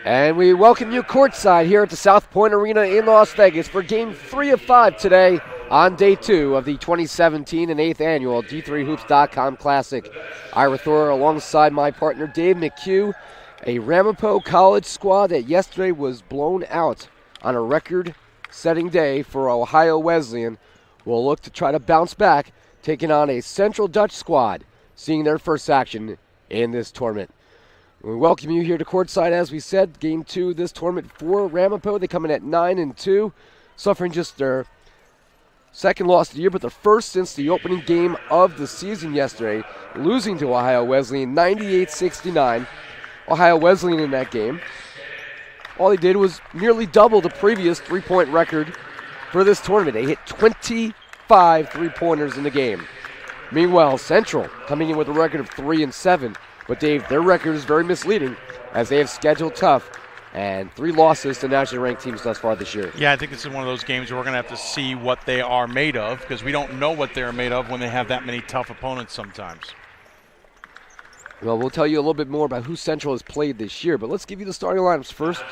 And we welcome you courtside here at the South Point Arena in Las Vegas for Game 3 of 5 today on Day 2 of the 2017 and 8th Annual D3Hoops.com Classic. Ira Thor alongside my partner Dave McHugh, a Ramapo College squad that yesterday was blown out on a record-setting day for Ohio Wesleyan. Will look to try to bounce back, taking on a Central Dutch squad, seeing their first action in this tournament. We welcome you here to courtside, as we said. Game 2 of this tournament for Ramapo. They come in at 9-2, suffering just their second loss of the year, but the first since the opening game of the season yesterday, losing to Ohio Wesleyan 98-69. Ohio Wesleyan in that game, all they did was nearly double the previous three-point record for this tournament. They hit 25 three-pointers in the game. Meanwhile, Central coming in with a record of 3-7. But Dave, their record is very misleading as they have scheduled tough and 3 losses to nationally ranked teams thus far this year. Yeah, I think this is one of those games where we're going to have to see what they are made of, because we don't know what they're made of when they have that many tough opponents sometimes. Well, we'll tell you a little bit more about who Central has played this year, but let's give you the starting lineups first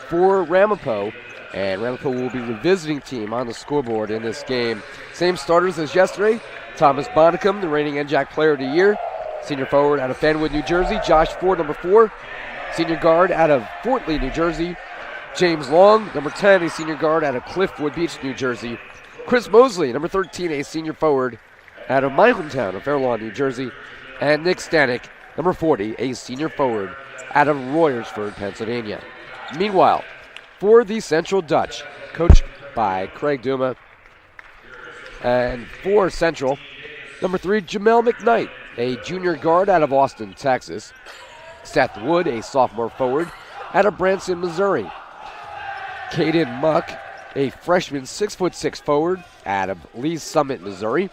for Ramapo. And Ramapo will be the visiting team on the scoreboard in this game. Same starters as yesterday. Thomas Bonnicum, the reigning NJAC Player of the Year. Senior forward out of Fenwood, New Jersey. Josh Ford, number 4. Senior guard out of Fort Lee, New Jersey. James Long, number 10, a senior guard out of Cliffwood Beach, New Jersey. Chris Mosley, number 13, a senior forward out of my hometown of Fair Lawn, New Jersey. And Nick Stanek, number 40, a senior forward out of Royersford, Pennsylvania. Meanwhile, for the Central Dutch, coached by Craig Duma, and for Central, number 3, Jamel McKnight, a junior guard out of Austin, Texas. Seth Wood, a sophomore forward out of Branson, Missouri. Caden Muck, a freshman 6'6" forward out of Lee's Summit, Missouri.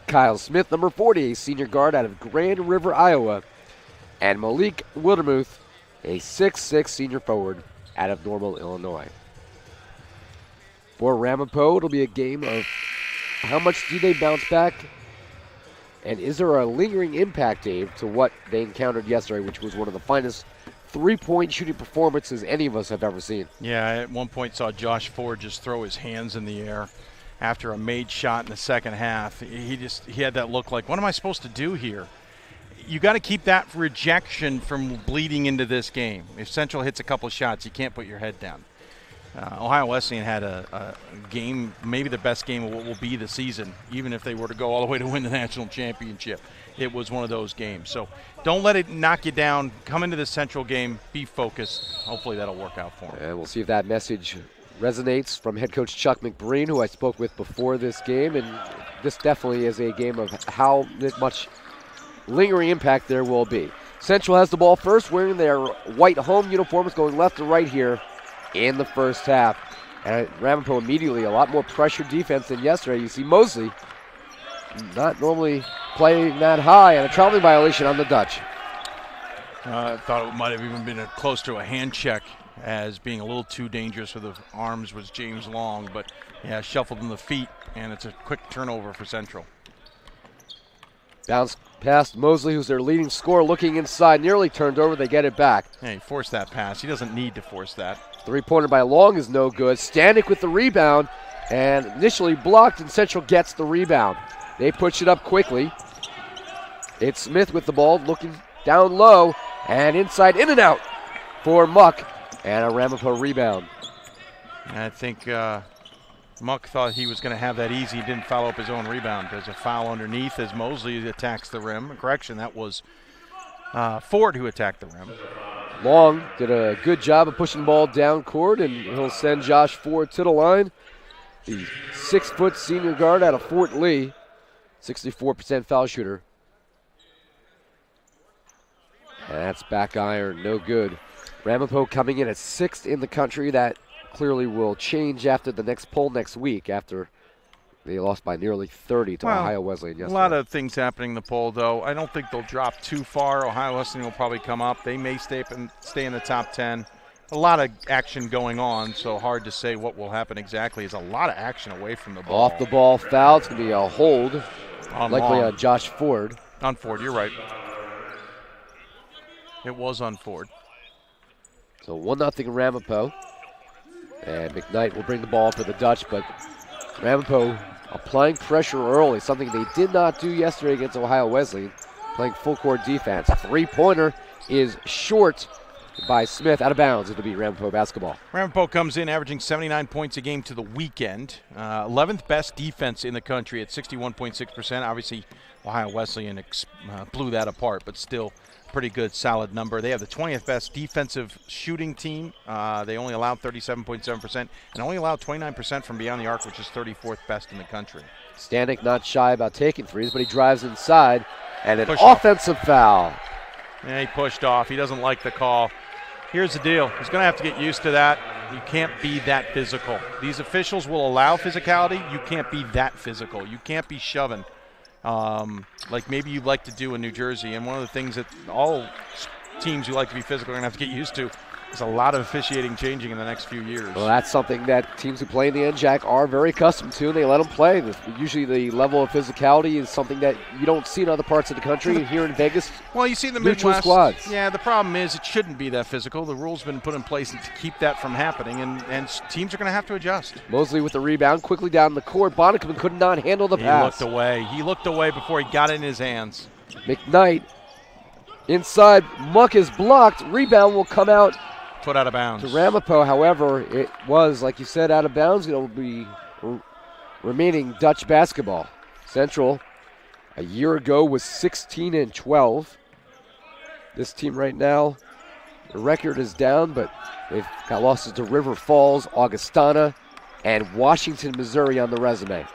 Kyle Smith, number 40, a senior guard out of Grand River, Iowa. And Malik Wildermuth, a 6'6" senior forward out of Normal, Illinois. For Ramapo, it'll be a game of how much do they bounce back? And is there a lingering impact, Dave, to what they encountered yesterday, which was one of the finest three-point shooting performances any of us have ever seen? Yeah, I at one point saw Josh Ford just throw his hands in the air after a made shot in the second half. He had that look like, what am I supposed to do here? You got to keep that rejection from bleeding into this game. If Central hits a couple of shots, you can't put your head down. Ohio Wesleyan had a game, maybe the best game of what will be the season, even if they were to go all the way to win the national championship. It was one of those games. So don't let it knock you down. Come into the Central game, be focused. Hopefully that'll work out for them. And we'll see if that message resonates from head coach Chuck McBreen, who I spoke with before this game. And this definitely is a game of how much lingering impact there will be. Central has the ball first, wearing their white home uniforms, going left to right here in the first half. And Ramapo immediately a lot more pressure defense than yesterday. You see Mosley not normally playing that high, and a traveling violation on the Dutch. I thought it might have even been close to a hand check, as being a little too dangerous with the arms was James Long, but yeah, shuffled in the feet, and it's a quick turnover for Central. Bounce past Mosley, who's their leading scorer, looking inside, nearly turned over. They get it back. Hey, he forced that pass. He doesn't need to force that. Three-pointer by Long is no good. Stanek with the rebound, and initially blocked, and Central gets the rebound. They push it up quickly. It's Smith with the ball, looking down low, and inside, in and out for Muck, and a Ramapo rebound. I think Muck thought he was going to have that easy. He didn't follow up his own rebound. There's a foul underneath as Mosley attacks the rim. Correction, that was Ford who attacked the rim. Long did a good job of pushing the ball down court, and he'll send Josh Ford to the line. The 6-foot senior guard out of Fort Lee, 64% foul shooter. And that's back iron, no good. Ramapo coming in at 6th in the country. That clearly will change after the next poll next week, after they lost by nearly 30 to Ohio Wesleyan yesterday. A lot of things happening in the poll, though. I don't think they'll drop too far. Ohio Wesleyan will probably come up. They may stay in the top 10. A lot of action going on, so hard to say what will happen exactly. There's a lot of action away from the ball. Off the ball foul. It's going to be a hold, likely Long. on Josh Ford. On Ford, you're right. It was on Ford. So 1-0 Ramapo. And McKnight will bring the ball for the Dutch, but Ramapo applying pressure early, something they did not do yesterday against Ohio Wesleyan, playing full court defense. Three-pointer is short by Smith, out of bounds. It'll be Ramapo basketball. Ramapo comes in averaging 79 points a game to the weekend. 11th best defense in the country at 61.6%. Obviously, Ohio Wesleyan blew that apart, but still pretty good, solid number. They have the 20th best defensive shooting team. They only allowed 37.7% and only allowed 29% from beyond the arc, which is 34th best in the country. Stanek not shy about taking threes, but he drives inside, and an offensive foul. Yeah, he pushed off. He doesn't like the call. Here's the deal. He's going to have to get used to that. You can't be that physical. These officials will allow physicality. You can't be that physical. You can't be shoving like maybe you like to do in New Jersey. And one of the things that all teams who like to be physical are going to have to get used to is a lot of officiating changing in the next few years. Well, that's something that teams who play in the NJAC are very accustomed to, and they let them play. Usually the level of physicality is something that you don't see in other parts of the country. Here in Vegas, well, you see the neutral Midwest squads. Yeah, the problem is it shouldn't be that physical. The rules have been put in place to keep that from happening, and teams are going to have to adjust. Mosley with the rebound, quickly down the court. Bonneman could not handle the pass. He looked away. He looked away before he got it in his hands. McKnight inside. Muck is blocked. Rebound will come out. Put out of bounds. To Ramapo, however, it was, like you said, out of bounds. It'll be remaining Dutch basketball. Central, a year ago, was 16-12. This team right now, the record is down, but they've got losses to River Falls, Augustana, and Washington, Missouri on the resume.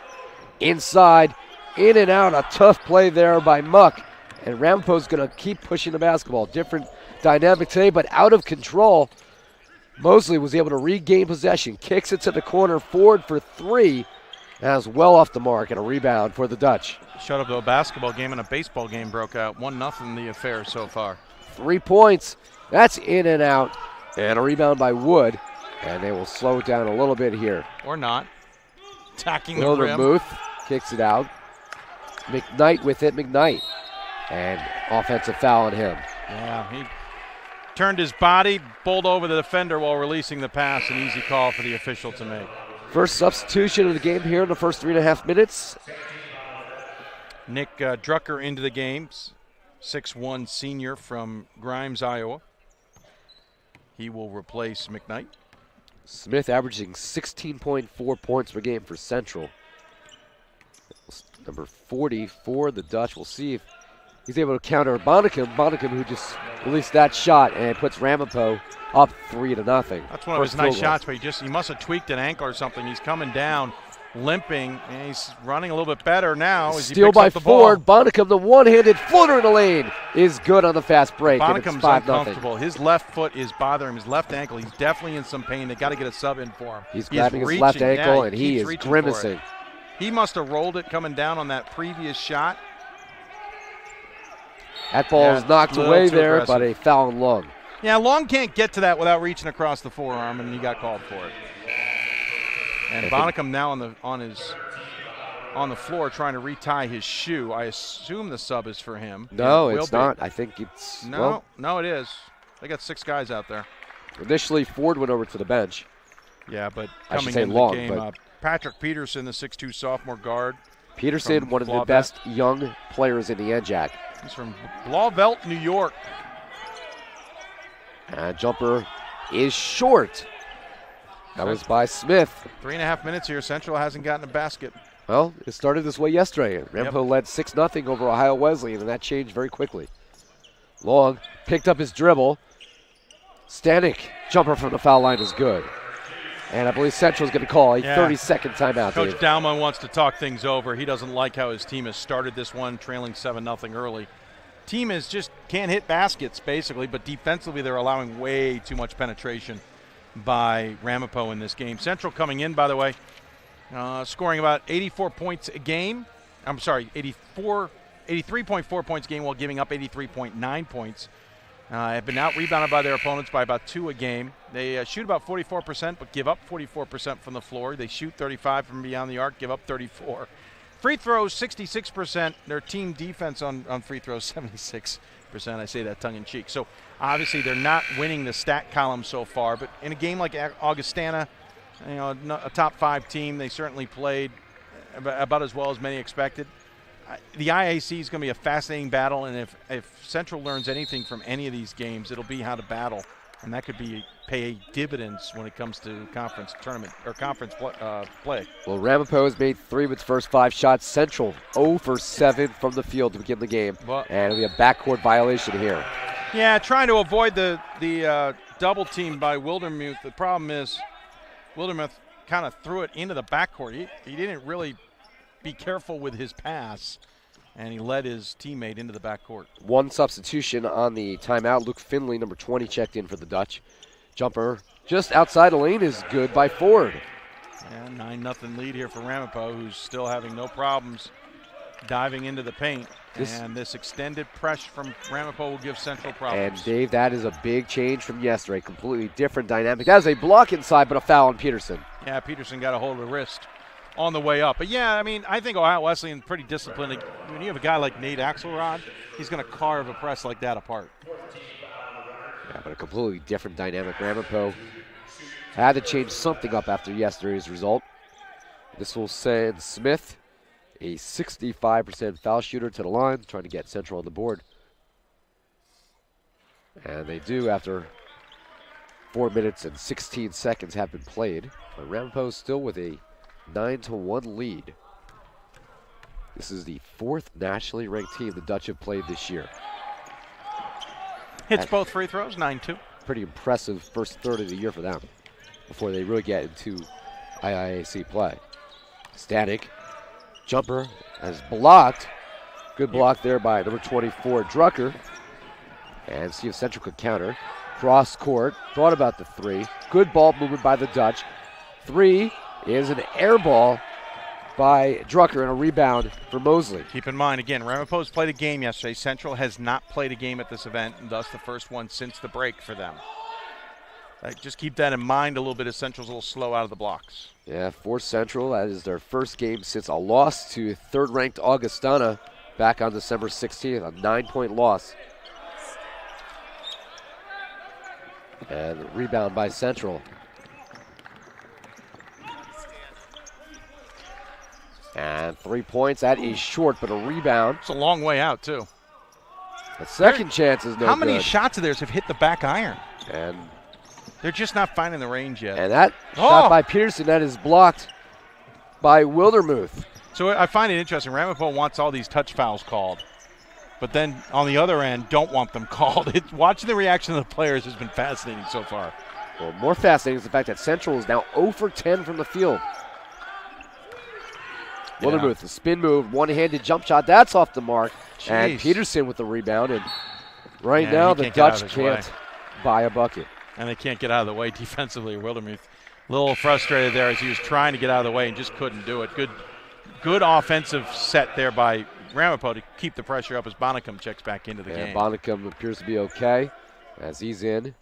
Inside, in and out, a tough play there by Muck. And Ramapo's going to keep pushing the basketball. Different dynamic today, but out of control. Mosley was able to regain possession, kicks it to the corner, forward for three. That was well off the mark, and a rebound for the Dutch. Shut up, though. A basketball game and a baseball game broke out. 1-0 the affair so far. 3 points. That's in and out. And a rebound by Wood. And they will slow it down a little bit here. Or not. Attacking the rim. Muth kicks it out. McKnight with it. McKnight. And offensive foul on him. Yeah, he turned his body, bowled over the defender while releasing the pass. An easy call for the official to make. First substitution of the game here in the first 3.5 minutes. Nick Drucker into the game, 6'1" senior from Grimes, Iowa. He will replace McKnight. Smith averaging 16.4 points per game for Central. Number 40 for the Dutch. We'll see if he's able to counter Bonnekum, who just released that shot and puts Ramapo up 3-0. That's one of his nice shots, but he must have tweaked an ankle or something. He's coming down, limping, and he's running a little bit better now. Steal by Ford. Bonnekum, the one-handed floater in the lane, is good on the fast break. Bonnekum's uncomfortable. His left foot is bothering him, his left ankle. He's definitely in some pain. They got to get a sub in for him. He's grabbing his left ankle, and he is grimacing. He must have rolled it coming down on that previous shot. That ball is knocked away there, but a foul on Long. Yeah, Long can't get to that without reaching across the forearm, and he got called for it. And Bonnekum now on the floor trying to retie his shoe. I assume the sub is for him. No, it's not. I think it's no, it is. They got 6 guys out there. Initially, Ford went over to the bench. Yeah, but I coming should say into Long, the game, Patrick Peterson, the 6'2" sophomore guard. Peterson, one of the best young players in the NJAC. He's from Blauvelt, New York. Jumper is short. That was by Smith. 3.5 minutes here. Central hasn't gotten a basket. Well, it started this way yesterday. Ramapo led 6-0 over Ohio Wesleyan, and that changed very quickly. Long picked up his dribble. Stanek, jumper from the foul line is good. And I believe Central's going to call a 30-second timeout. Coach Dowman wants to talk things over. He doesn't like how his team has started this one, trailing 7-0 early. Team is just can't hit baskets, basically, but defensively they're allowing way too much penetration by Ramapo in this game. Central coming in, by the way, scoring about 84 points a game. I'm sorry, 83.4 points a game while giving up 83.9 points. Have been out-rebounded by their opponents by about 2 a game. They shoot about 44%, but give up 44% from the floor. They shoot 35 from beyond the arc, give up 34. Free throws, 66%. Their team defense on free throws, 76. I say that tongue-in-cheek. So obviously they're not winning the stat column so far, but in a game like Augustana, a top 5 team, they certainly played about as well as many expected. The IAC is going to be a fascinating battle, and if Central learns anything from any of these games, it'll be how to battle, and that could pay dividends when it comes to conference tournament or conference play. Well, Ramapo has made 3 of its first 5 shots. Central 0 for 7 from the field to begin the game, and it'll be a backcourt violation here. Yeah, trying to avoid the double team by Wildermuth. The problem is Wildermuth kind of threw it into the backcourt. He didn't really be careful with his pass, and he led his teammate into the backcourt. 1 substitution on the timeout. Luke Finley, number 20, checked in for the Dutch. Jumper just outside the lane is good by Ford. And 9-0 lead here for Ramapo, who's still having no problems diving into the paint. And this extended pressure from Ramapo will give Central problems. And Dave, that is a big change from yesterday. Completely different dynamic. That was a block inside, but a foul on Peterson. Yeah, Peterson got a hold of the wrist on the way up. But yeah, I mean, I think Ohio Wesleyan pretty disciplined. When you have a guy like Nate Axelrod, he's going to carve a press like that apart. Yeah, but a completely different dynamic. Ramapo had to change something up after yesterday's result. This will send Smith, a 65% foul shooter, to the line, trying to get Central on the board. And they do after 4 minutes and 16 seconds have been played. But Ramapo still with a 9-1 lead. This is the 4th nationally ranked team the Dutch have played this year. Hits both free throws, 9-2. Pretty impressive first third of the year for them before they really get into IIAC play. Static. Jumper as blocked. Good block there by number 24, Drucker. And see if Central could counter. Cross court. Thought about the 3. Good ball movement by the Dutch. 3 is an air ball by Drucker and a rebound for Mosley. Keep in mind, again, Ramapo's played a game yesterday. Central has not played a game at this event, and thus the first one since the break for them. Just keep that in mind a little bit as Central's a little slow out of the blocks. Yeah, for Central, that is their first game since a loss to third-ranked Augustana back on December 16th, a 9-point loss. And rebound by Central. And 3 points. That is short, but a rebound. It's a long way out, too. The second chance is no good. How many shots of theirs have hit the back iron? And they're just not finding the range yet. And that shot by Peterson, that is blocked by Wildermuth. So I find it interesting. Ramapo wants all these touch fouls called, but then on the other end, don't want them called. Watching the reaction of the players has been fascinating so far. Well, more fascinating is the fact that Central is now 0 for 10 from the field. Yeah. Wildermuth, the spin move, one-handed jump shot, that's off the mark. Jeez. And Peterson with the rebound. And right now the Dutch can't buy a bucket. And they can't get out of the way defensively. Wildermuth a little frustrated there as he was trying to get out of the way and just couldn't do it. Good offensive set there by Ramapo to keep the pressure up as Bonnicum checks back into the game. Bonnicum appears to be okay as he's in.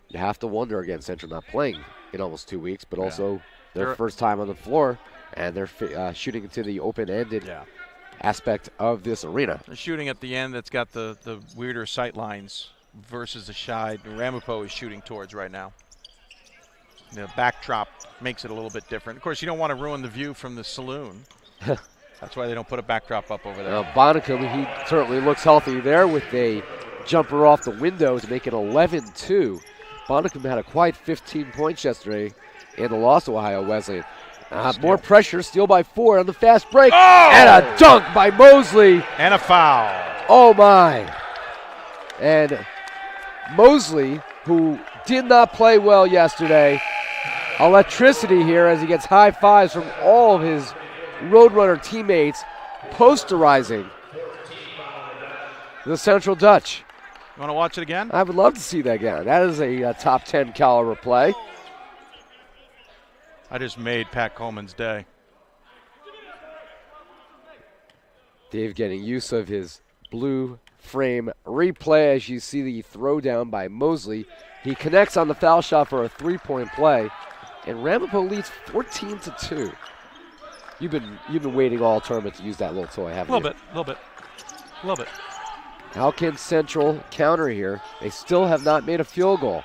You have to wonder, again, Central not playing in almost 2 weeks, but also their first time on the floor, and they're shooting into the open-ended aspect of this arena. They're shooting at the end that's got the weirder sight lines versus the side Ramapo is shooting towards right now. The backdrop makes it a little bit different. Of course, you don't want to ruin the view from the saloon. That's why they don't put a backdrop up over there. Now, Bonnicum, he certainly looks healthy there with a jumper off the window to make it 11-2. Bonnicum had a quiet 15 points yesterday in the loss to Ohio Wesleyan. More pressure, steal by 4 on the fast break. Oh! And a dunk by Mosley. And a foul. Oh, my. And Mosley, who did not play well yesterday, electricity here as he gets high fives from all of his Roadrunner teammates, posterizing the Central Dutch. You want to watch it again? I would love to see that again. That is a top 10 caliber play. I just made Pat Coleman's day. Dave getting use of his blue frame replay as you see the throwdown by Mosley. He connects on the foul shot for a 3-point play, and Ramapo leads 14-2. You've been waiting all tournament to use that little toy, haven't you? A little bit. How can Central counter here? They still have not made a field goal.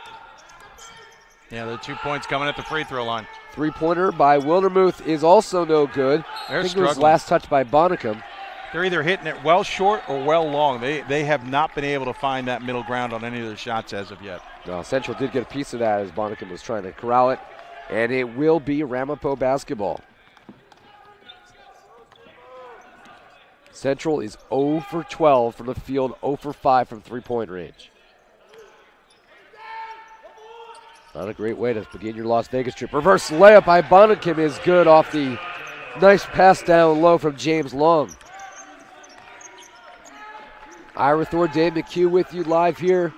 Yeah, the 2 points coming at the free throw line. Three-pointer by Wildermuth is also no good. They're I think struggling. it was last touch by Bonnicum. They're either hitting it well short or well long. They have not been able to find that middle ground on any of their shots as of yet. No, Central did get a piece of that as Bonnicum was trying to corral it, and it will be Ramapo basketball. Central is 0 for 12 from the field, 0 for 5 from three-point range. Not a great way to begin your Las Vegas trip. Reverse layup by Bonnicum is good off the nice pass down low from James Long. Ira Thor, Dave McHugh with you live here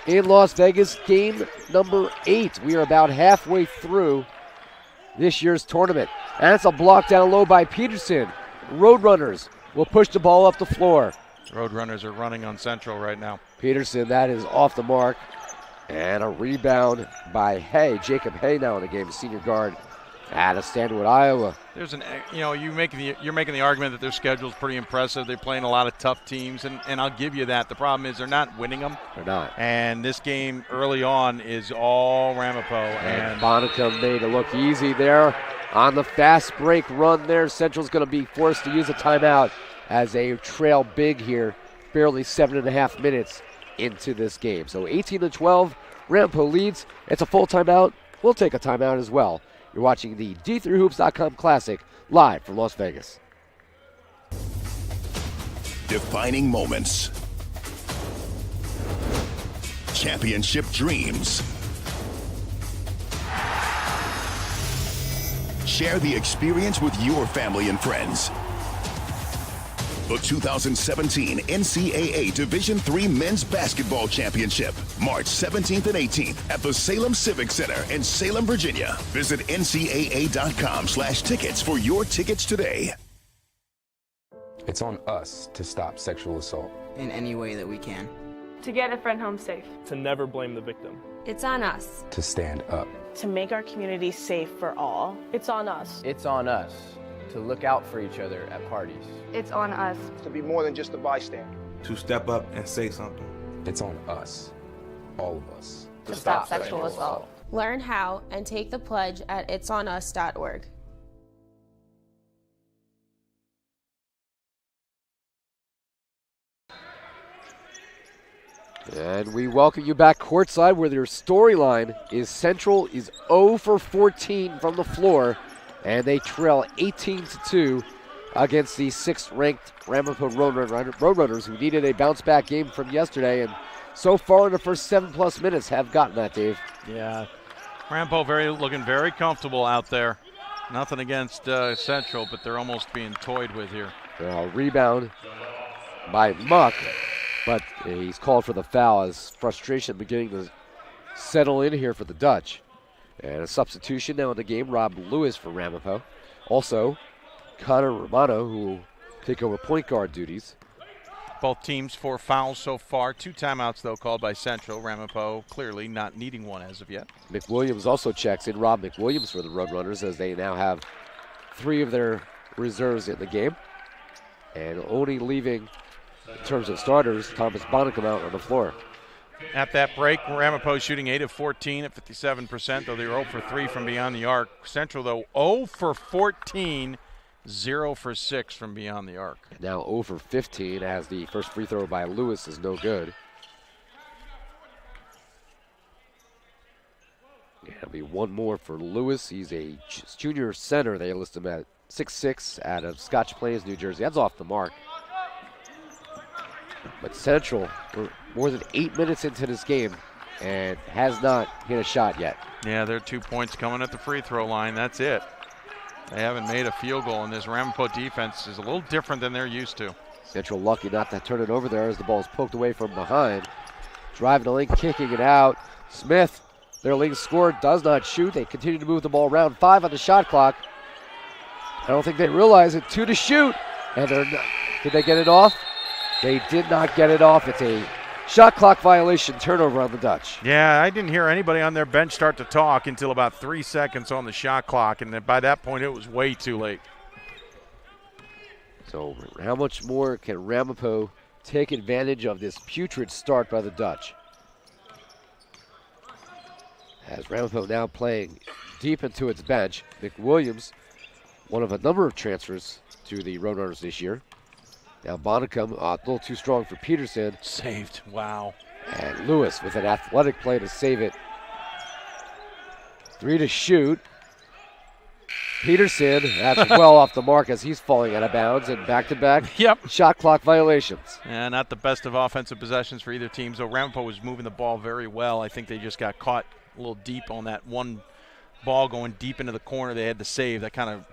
in Las Vegas. Game number 8. We are about halfway through this year's tournament. And it's a block down low by Peterson. Roadrunners will push the ball up the floor. Roadrunners are running on Central right now. Peterson, that is off the mark. And a rebound by Hay. Jacob Hay now in the game, senior guard out of Stanwood, Iowa. There's you're making the argument that their schedule is pretty impressive. They're playing a lot of tough teams, and I'll give you that. The problem is they're not winning them. They're not. And this game early on is all Ramapo. And Bonnicum made it look easy there on the fast break run there. Central's going to be forced to use a timeout as they trail big here, barely 7.5 minutes into this game. So 18-12, Ramapo leads. It's a full timeout. We'll take a timeout as well. You're watching the D3Hoops.com Classic live from Las Vegas. Defining moments. Championship dreams. Share the experience with your family and friends. The 2017 NCAA Division III Men's Basketball Championship, March 17th and 18th at the Salem Civic Center in Salem, Virginia. Visit ncaa.com/tickets for your tickets today. It's on us to stop sexual assault. In any way that we can. To get a friend home safe. To never blame the victim. It's on us. To stand up. To make our community safe for all. It's on us. It's on us. To look out for each other at parties. It's on us. To be more than just a bystander. To step up and say something. It's on us, all of us. To stop sexual assault. Learn how and take the pledge at itsonus.org. And we welcome you back courtside where their storyline is Central is 0 for 14 from the floor, and they trail 18-2 against the 6th-ranked Ramapo Roadrunners, who needed a bounce-back game from yesterday, and so far in the first 7+ minutes have gotten that, Dave. Yeah, Ramapo looking very comfortable out there. Nothing against Central, but they're almost being toyed with here. Rebound by Muck, but he's called for the foul as frustration beginning to settle in here for the Dutch. And a substitution now in the game, Rob Lewis for Ramapo. Also, Connor Romano, who will take over point guard duties. Both teams 4 fouls so far. 2 timeouts, though, called by Central. Ramapo clearly not needing one as of yet. McWilliams also checks in. Rob McWilliams for the Roadrunners, as they now have 3 of their reserves in the game. And only leaving, in terms of starters, Thomas Bonnicum out on the floor. At that break, Ramapo shooting 8 of 14 at 57%, though they were 0 for 3 from beyond the arc. Central, though, 0 for 14, 0 for 6 from beyond the arc. Now 0 for 15 as the first free throw by Lewis is no good. It'll be one more for Lewis. He's a junior center. They list him at 6'6", out of Scotch Plains, New Jersey. That's off the mark. But Central, we're more than 8 minutes into this game and has not hit a shot yet. Yeah, they're 2 points coming at the free throw line. That's it. They haven't made a field goal, and this Ramapo defense is a little different than they're used to. Central lucky not to turn it over there as the ball is poked away from behind. Driving the lane, kicking it out. Smith, their leading scorer, does not shoot. They continue to move the ball around. 5 on the shot clock. I don't think they realize it. 2 to shoot. And they're not. Did they get it off? They did not get it off. It's a shot clock violation, turnover on the Dutch. Yeah, I didn't hear anybody on their bench start to talk until about 3 seconds on the shot clock, and then by that point it was way too late. So how much more can Ramapo take advantage of this putrid start by the Dutch. As Ramapo now playing deep into its bench. McWilliams, one of a number of transfers to the Roadrunners this year. Now Bonnicum, a little too strong for Peterson. Saved, wow. And Lewis with an athletic play to save it. 3 to shoot. Peterson, that's well off the mark as he's falling out of bounds, and back-to-back shot clock violations. Yeah, not the best of offensive possessions for either team. So Ramapo was moving the ball very well. I think they just got caught a little deep on that one ball going deep into the corner they had to save. That kind of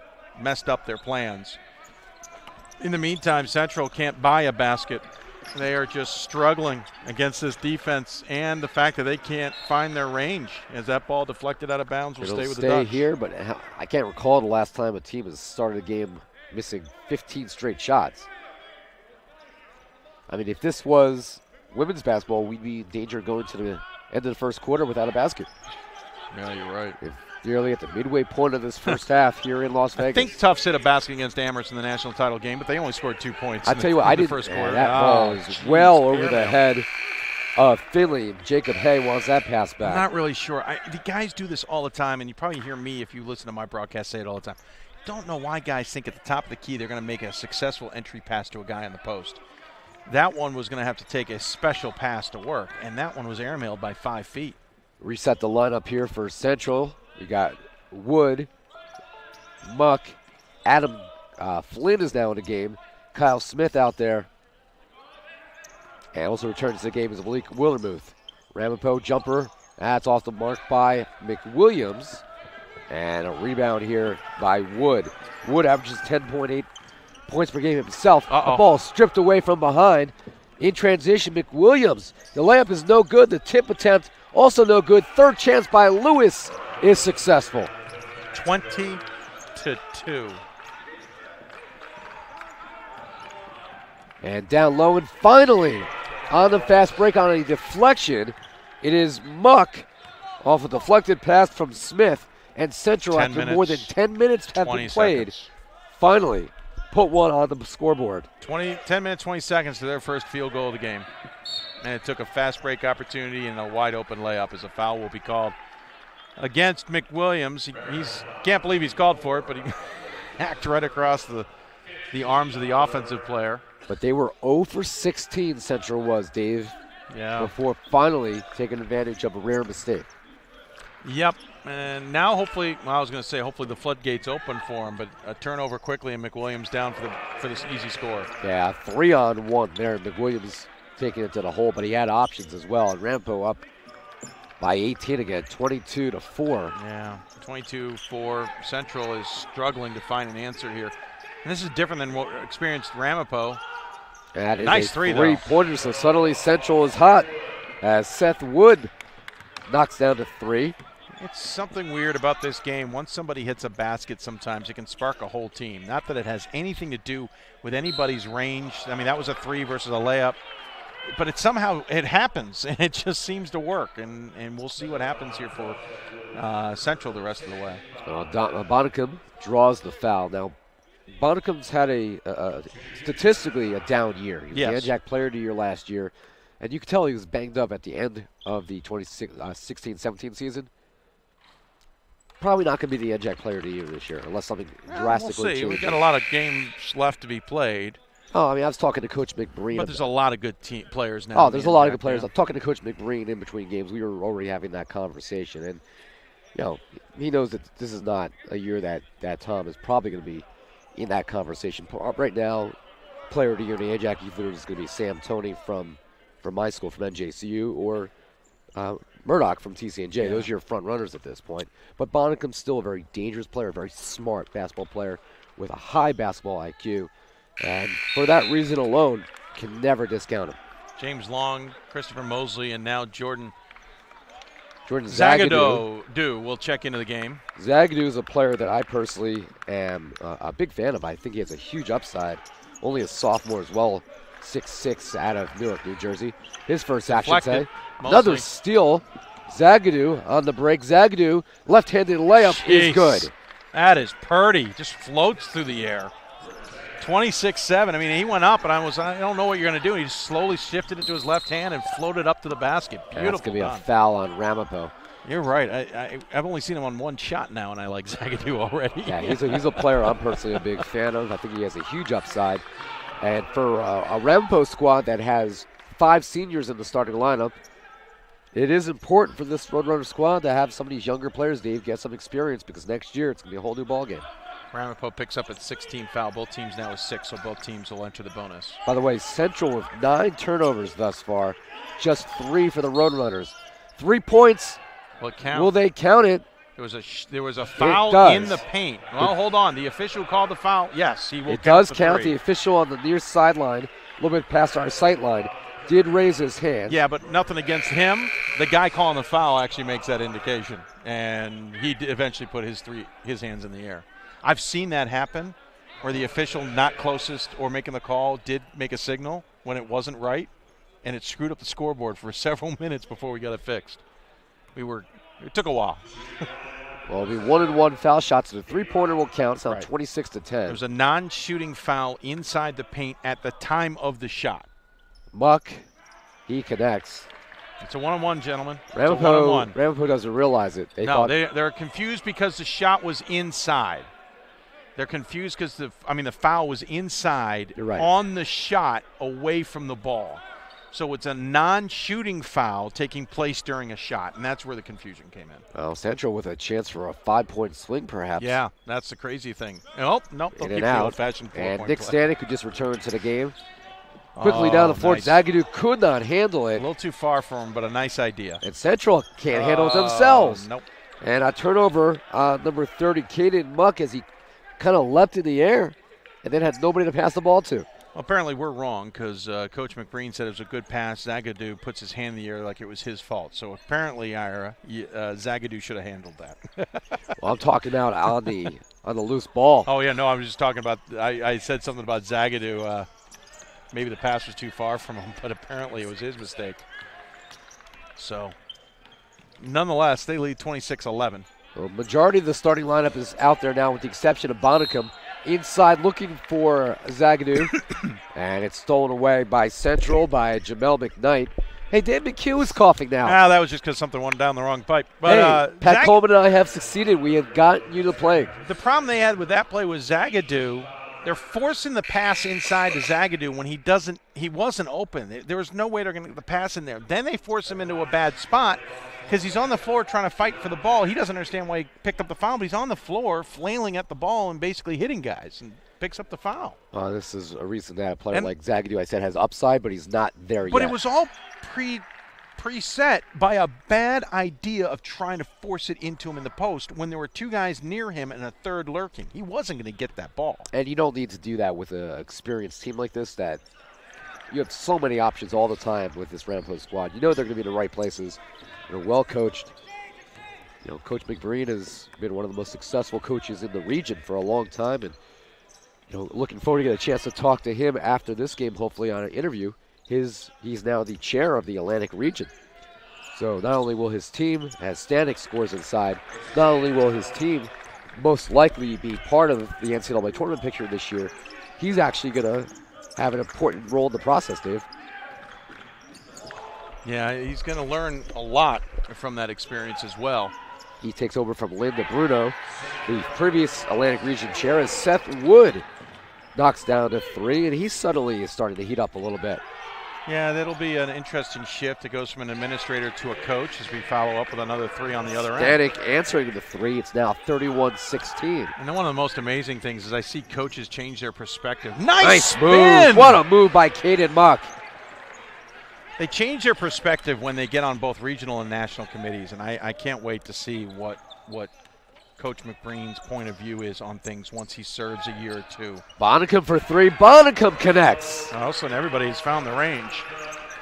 messed up their plans. In the meantime, Central can't buy a basket. They are just struggling against this defense and the fact that they can't find their range. As that ball deflected out of bounds will stay with the Dutch. Here, but I can't recall the last time a team has started a game missing 15 straight shots. I mean, if this was women's basketball, we'd be in danger of going to the end of the first quarter without a basket. Yeah, you're right. Nearly at the midway point of this first half here in Las Vegas. I think Tufts hit a basket against Amherst in the national title game, but they only scored 2 points. I tell you what, I didn't. First quarter. That ball is well over the head of Finley. Jacob Hay wants that pass back. I'm not really sure. The guys do this all the time, and you probably hear me if you listen to my broadcast say it all the time. Don't know why guys think at the top of the key they're going to make a successful entry pass to a guy on the post. That one was going to have to take a special pass to work, and that one was airmailed by 5 feet. Reset the lineup here for Central. We got Wood, Muck, Adam Flynn is now in the game. Kyle Smith out there. And also returns to the game is Malik Willermuth. Ramapo jumper. That's off the mark by McWilliams. And a rebound here by Wood. Wood averages 10.8 points per game himself. The ball stripped away from behind. In transition, McWilliams. The layup is no good. The tip attempt also no good. Third chance by Lewis is successful. 20-2. And down low, and finally on the fast break on a deflection, it is Muck off a deflected pass from Smith, and Central after more than 10 minutes have been played, finally put one on the scoreboard. 10 minutes, 20 seconds to their first field goal of the game. And it took a fast break opportunity and a wide open layup as a foul will be called against McWilliams. He's can't believe he's called for it, but he hacked right across the arms of the offensive player. But they were 0 for 16, Central was, Dave, before finally taking advantage of a rare mistake. Yep, and now hopefully, well, I was going to say hopefully the floodgates open for him, but a turnover quickly and McWilliams down for this easy score. Yeah, 3-on-1 there. McWilliams taking it to the hole, but he had options as well. And Ramapo up by 18 again, 22-4. Yeah, 22-4. Central is struggling to find an answer here. And this is different than what experienced Ramapo. That is nice a three-pointer, so suddenly Central is hot as Seth Wood knocks down to 3. It's something weird about this game. Once somebody hits a basket sometimes, it can spark a whole team. Not that it has anything to do with anybody's range. I mean, that was a 3 versus a layup. But it somehow it happens, and it just seems to work. And we'll see what happens here for Central the rest of the way. Bonnicum draws the foul. Now, Bonnicum's had statistically a down year. He was the NJAC Player of the Year last year, and you could tell he was banged up at the end of the 2016-17 season. Probably not going to be the NJAC Player of the Year this year, unless something drastically we'll see. changes. We've got a lot of games left to be played. Oh, I mean, I was talking to Coach McBreen. But there's a lot of good players now. Oh, there's a lot of good players. I'm talking to Coach McBreen in between games. We were already having that conversation, and he knows that this is not a year that Tom is probably going to be in that conversation. Right now, Player of the Year in the NJAC either is going to be Sam Toney from my school, from NJCU, or Murdoch from TCNJ. Yeah. Those are your front runners at this point. But Bonnicum's still a very dangerous player, a very smart basketball player with a high basketball IQ. And for that reason alone, can never discount him. James Long, Christopher Mosley, and now Jordan Zagadou will check into the game. Zagadou is a player that I personally am a big fan of. I think he has a huge upside. Only a sophomore as well, 6'6", out of Newark, New Jersey. His first action today. Another steal. Zagadou on the break. Zagadou, left-handed layup is good. That is Purdy. Just floats through the air. 26-7. I mean, he went up, and I don't know what you're going to do. He just slowly shifted it to his left hand and floated up to the basket. Beautiful. That's going to be a foul on Ramapo. You're right. I've only seen him on one shot now, and I like Zagadou already. Yeah, he's a player I'm personally a big fan of. I think he has a huge upside. And for a Ramapo squad that has 5 seniors in the starting lineup, it is important for this Roadrunner squad to have some of these younger players, Dave, get some experience, because next year it's going to be a whole new ballgame. Ramapo picks up at 16 foul. Both teams now with 6, so both teams will enter the bonus. By the way, Central with 9 turnovers thus far, just 3 for the Roadrunners. 3 points. Will they count it? There was a foul in the paint. Well, hold on. The official called the foul. Yes, he will. It does count. The official on the near sideline, a little bit past our sight line, did raise his hand. Yeah, but nothing against him. The guy calling the foul actually makes that indication, and he eventually put his hands in the air. I've seen that happen, where the official not closest or making the call did make a signal when it wasn't right, and it screwed up the scoreboard for several minutes before we got it fixed. It took a while. Well, it'll be 1-and-1 foul shots. So the 3-pointer will count. It's now 26-10. There was a non-shooting foul inside the paint at the time of the shot. Muck, he connects. It's a 1-on-1, gentlemen. Ramapo doesn't realize it. They're confused because the shot was inside. They're confused because the foul was inside on the shot away from the ball. So it's a non-shooting foul taking place during a shot, and that's where the confusion came in. Well, Central with a chance for a 5-point swing, perhaps. Yeah, that's the crazy thing. Nope, they'll keep the old-fashioned 4-point And Nick play. Stanek, who just returned to the game. Quickly down the floor. Nice. Zagadou could not handle it. A little too far for him, but a nice idea. And Central can't handle it themselves. Nope. And a turnover on number 30, Caden Muck, as he kind of leapt in the air and then had nobody to pass the ball to. Well, apparently we're wrong because Coach McBreen said it was a good pass. Zagadou puts his hand in the air like it was his fault. So apparently, Ira, Zagadou should have handled that. Well, I'm talking about on the loose ball. Oh, yeah, no, I was just talking about I said something about Zagadou. Maybe the pass was too far from him, but apparently it was his mistake. So, nonetheless, they lead 26-11. The majority of the starting lineup is out there now with the exception of Bonnicum. Inside looking for Zagadou, and it's stolen away by Central by Jamel McKnight. Hey, Dan McHugh is coughing now. That was just because something went down the wrong pipe. But, hey, Pat Coleman and I have succeeded. We have gotten you to play. The problem they had with that play was Zagadou. They're forcing the pass inside to Zagadou when he wasn't open. There was no way they're going to get the pass in there. Then they force him into a bad spot because he's on the floor trying to fight for the ball. He doesn't understand why he picked up the foul, but he's on the floor flailing at the ball and basically hitting guys and picks up the foul. This is a reason that a player like Zagadou, I said, has upside, but he's not there yet. But it was all preset by a bad idea of trying to force it into him in the post when there were 2 guys near him and a third lurking. He wasn't going to get that ball. And you don't need to do that with an experienced team like this that you have so many options all the time with this Ramapo squad. You know they're going to be in the right places. They're well coached. You know, Coach McBreen has been one of the most successful coaches in the region for a long time, and looking forward to get a chance to talk to him after this game, hopefully on an interview. He's now the chair of the Atlantic region. So not only will his team, as Stanek scores inside, not only will his team most likely be part of the NCAA tournament picture this year, he's actually going to have an important role in the process, Dave. Yeah, he's going to learn a lot from that experience as well. He takes over from Linda Bruno. The previous Atlantic region chair is Seth Wood. Knocks down to 3, and he suddenly is starting to heat up a little bit. Yeah, that'll be an interesting shift. It goes from an administrator to a coach as we follow up with another 3 on the other end. Stanek answering the 3. It's now 31-16. And then one of the most amazing things is I see coaches change their perspective. Nice spin! Move. What a move by Caden Muck. They change their perspective when they get on both regional and national committees, and I can't wait to see what Coach McBreen's point of view is on things once he serves a year or 2. Bonnicum for 3. Bonnicum connects. Also, everybody's found the range.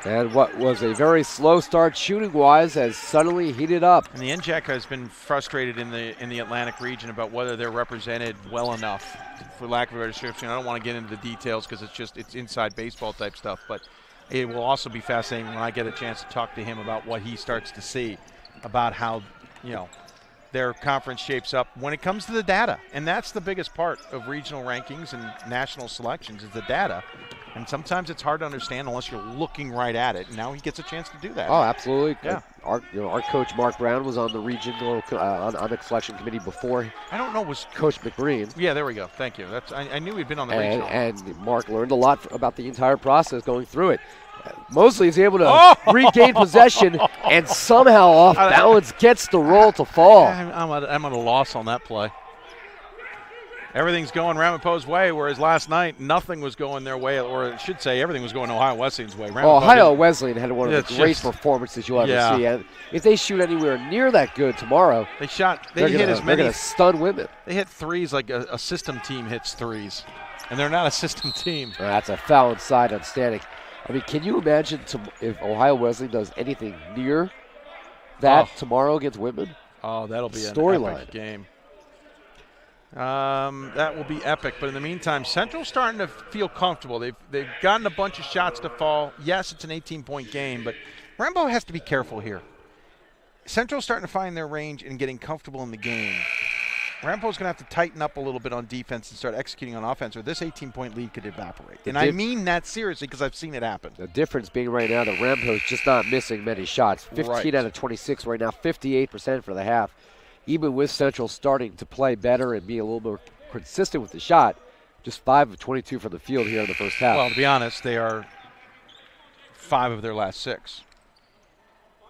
And what was a very slow start shooting-wise has suddenly heated up. And the NJAC has been frustrated in the Atlantic region about whether they're represented well enough, for lack of a better description. I don't want to get into the details because it's inside baseball type stuff, but it will also be fascinating when I get a chance to talk to him about what he starts to see about how, their conference shapes up when it comes to the data. And that's the biggest part of regional rankings and national selections is the data. And sometimes it's hard to understand unless you're looking right at it. And now he gets a chance to do that. Oh, absolutely. Yeah. Our coach, Mark Brown, was on the regional on the selection committee before. I don't know, was Coach McBreen. Yeah, there we go. Thank you. I knew he'd been on the regional. And Mark learned a lot about the entire process going through it. Mosley is able to regain possession and somehow off balance gets the roll to fall. I'm at a loss on that play. Everything's going Ramapo's way, whereas last night nothing was going their way, or it should say everything was going Ohio Wesleyan's way. Ohio Wesleyan had one of the great performances you'll ever see. And if they shoot anywhere near that good tomorrow, they hit as many. They're going to stun women. They hit threes like a system team hits threes, and they're not a system team. That's a foul inside on Stanek. I mean, can you imagine if Ohio Wesleyan does anything near that tomorrow against women? Oh, that'll be an epic game. That will be epic. But in the meantime, Central's starting to feel comfortable. They've gotten a bunch of shots to fall. Yes, it's an 18-point game, but Ramapo has to be careful here. Central's starting to find their range and getting comfortable in the game. Ramapo's going to have to tighten up a little bit on defense and start executing on offense, or this 18-point lead could evaporate. And I mean that seriously because I've seen it happen. The difference being right now that Ramapo's just not missing many shots. 15 out of 26 right now, 58% for the half. Even with Central starting to play better and be a little more consistent with the shot, just 5 of 22 from the field here in the first half. Well, to be honest, they are 5 of their last 6.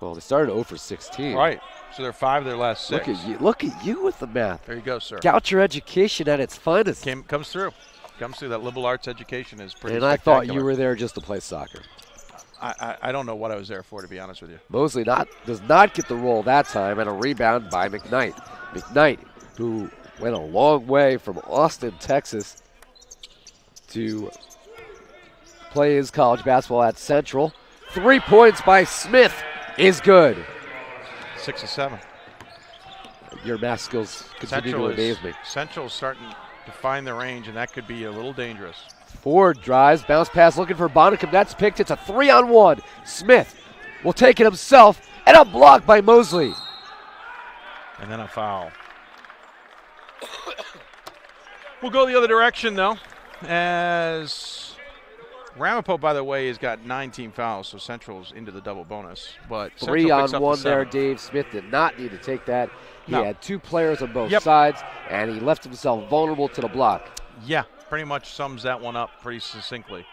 Well, they started 0 for 16. Right. So they're 5 of their last 6. Look at you with the math. There you go, sir. Goucher education at its finest. Comes through. That liberal arts education is pretty And I thought you were there just to play soccer. I don't know what I was there for, to be honest with you. Mosley does not get the roll that time, and a rebound by McKnight. McKnight, who went a long way from Austin, Texas, to play his college basketball at Central. 3 points by Smith is good. 6 of 7. Your math skills continue to amaze me. Central's starting to find the range, and that could be a little dangerous. Ford drives, bounce pass looking for Bonnicum. That's picked. It's a 3-on-1. Smith will take it himself, and a block by Mosley. And then a foul. We'll go the other direction, though, as Ramapo, by the way, has got 19 fouls, so Central's into the double bonus. But 3-on-1 there, Dave. Smith did not need to take that. He had 2 players on both sides, and he left himself vulnerable to the block. Yeah, pretty much sums that one up pretty succinctly.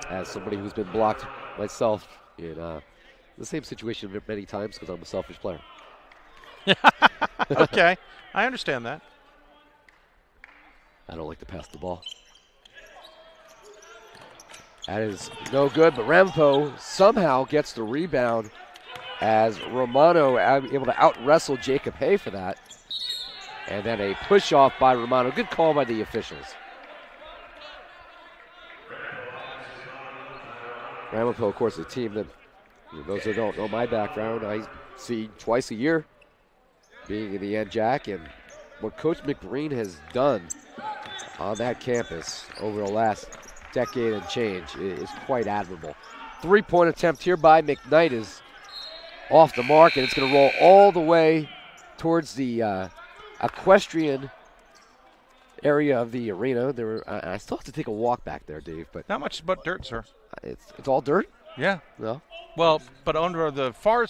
As somebody who's been blocked myself in the same situation many times because I'm a selfish player. Okay, I understand that. I don't like to pass the ball. That is no good, but Ramapo somehow gets the rebound as Romano able to out-wrestle Jacob Hay for that. And then a push-off by Romano. Good call by the officials. Ramapo, of course, is a team that, those who don't know my background, I see twice a year being in the NJAC, and what Coach McBreen has done on that campus over the last decade and change is quite admirable. 3-point attempt here by McKnight is off the mark, and it's going to roll all the way towards the equestrian area of the arena. I still have to take a walk back there, Dave. But not much but dirt, sir. It's all dirt? Yeah. No? Well, but under the far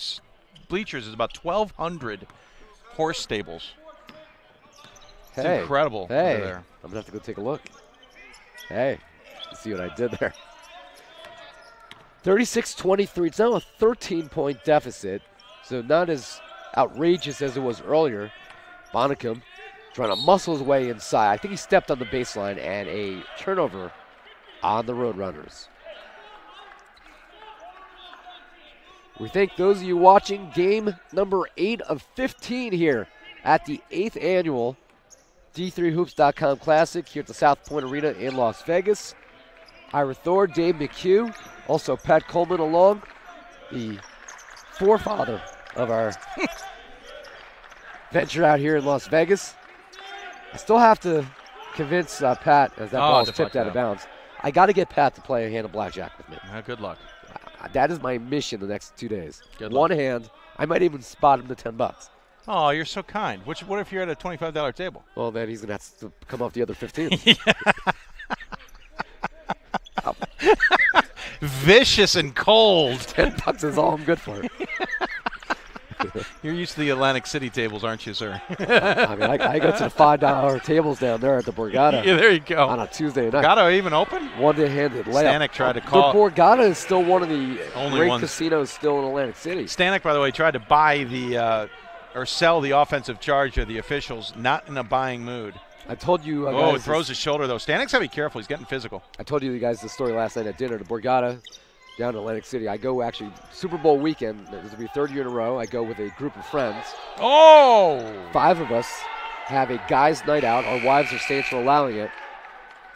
bleachers is about 1,200 horse stables. It's incredible over there. I'm going to have to go take a look. Hey, you see what I did there. 36-23. It's now a 13-point deficit, so not as outrageous as it was earlier. Bonnicum trying to muscle his way inside. I think he stepped on the baseline, and a turnover on the Roadrunners. We thank those of you watching game number 8 of 15 here at the 8th annual D3Hoops.com Classic here at the South Point Arena in Las Vegas. Ira Thor, Dave McHugh, also Pat Coleman along, the forefather of our venture out here in Las Vegas. I still have to convince Pat as that ball is tipped out of bounds. I got to get Pat to play a hand of blackjack with me. Good luck. That is my mission the next 2 days. Good One luck. hand. I might even spot him to $10. Oh, you're so kind. What if you're at a $25 table? Well, then he's going to have to come off the other 15. Vicious and cold. $10 is all I'm good for. You're used to the Atlantic City tables, aren't you, sir? I mean, I go to the $5 tables down there at the Borgata. Yeah, there you go. On a Tuesday night. Borgata even open? One-handed layup. Stanek tried to call. The Borgata is still one of the Only great ones. casinos still in Atlantic City. Stanek, by the way, tried to buy or sell the offensive charge of the officials, not in a buying mood. I told you it throws his shoulder, though. Stanek's got to be careful. He's getting physical. I told you guys the story last night at dinner. The Borgata down in Atlantic City. I go actually Super Bowl weekend. This will be third year in a row. I go with a group of friends. Oh! 5 of us have a guys' night out. Our wives are staying for allowing it.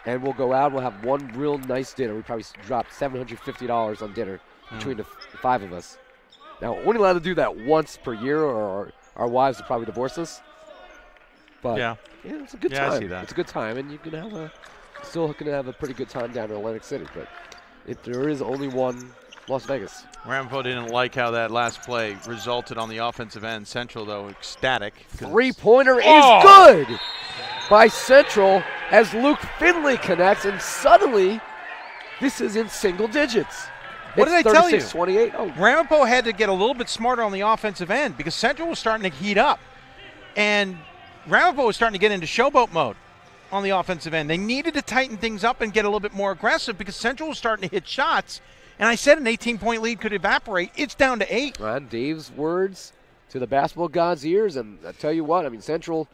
And we'll go out. We'll have one real nice dinner. We probably dropped $750 on dinner between the 5 of us. Now, we're only allowed to do that once per year, or our wives will probably divorce us. But yeah, it's a good time. I see that. It's a good time, and you can still going to have a pretty good time down in Atlantic City. But there is only one Las Vegas. Ramapo didn't like how that last play resulted on the offensive end. Central, though, ecstatic. Three-pointer is good by Central as Luke Finley connects, and suddenly this is in single digits. What did I tell you? 36-28. Oh. Ramapo had to get a little bit smarter on the offensive end because Central was starting to heat up. And Ramapo was starting to get into showboat mode on the offensive end. They needed to tighten things up and get a little bit more aggressive because Central was starting to hit shots. And I said an 18-point lead could evaporate. It's down to 8. And Dave's words to the basketball gods' ears. And I tell you what, I mean, Central,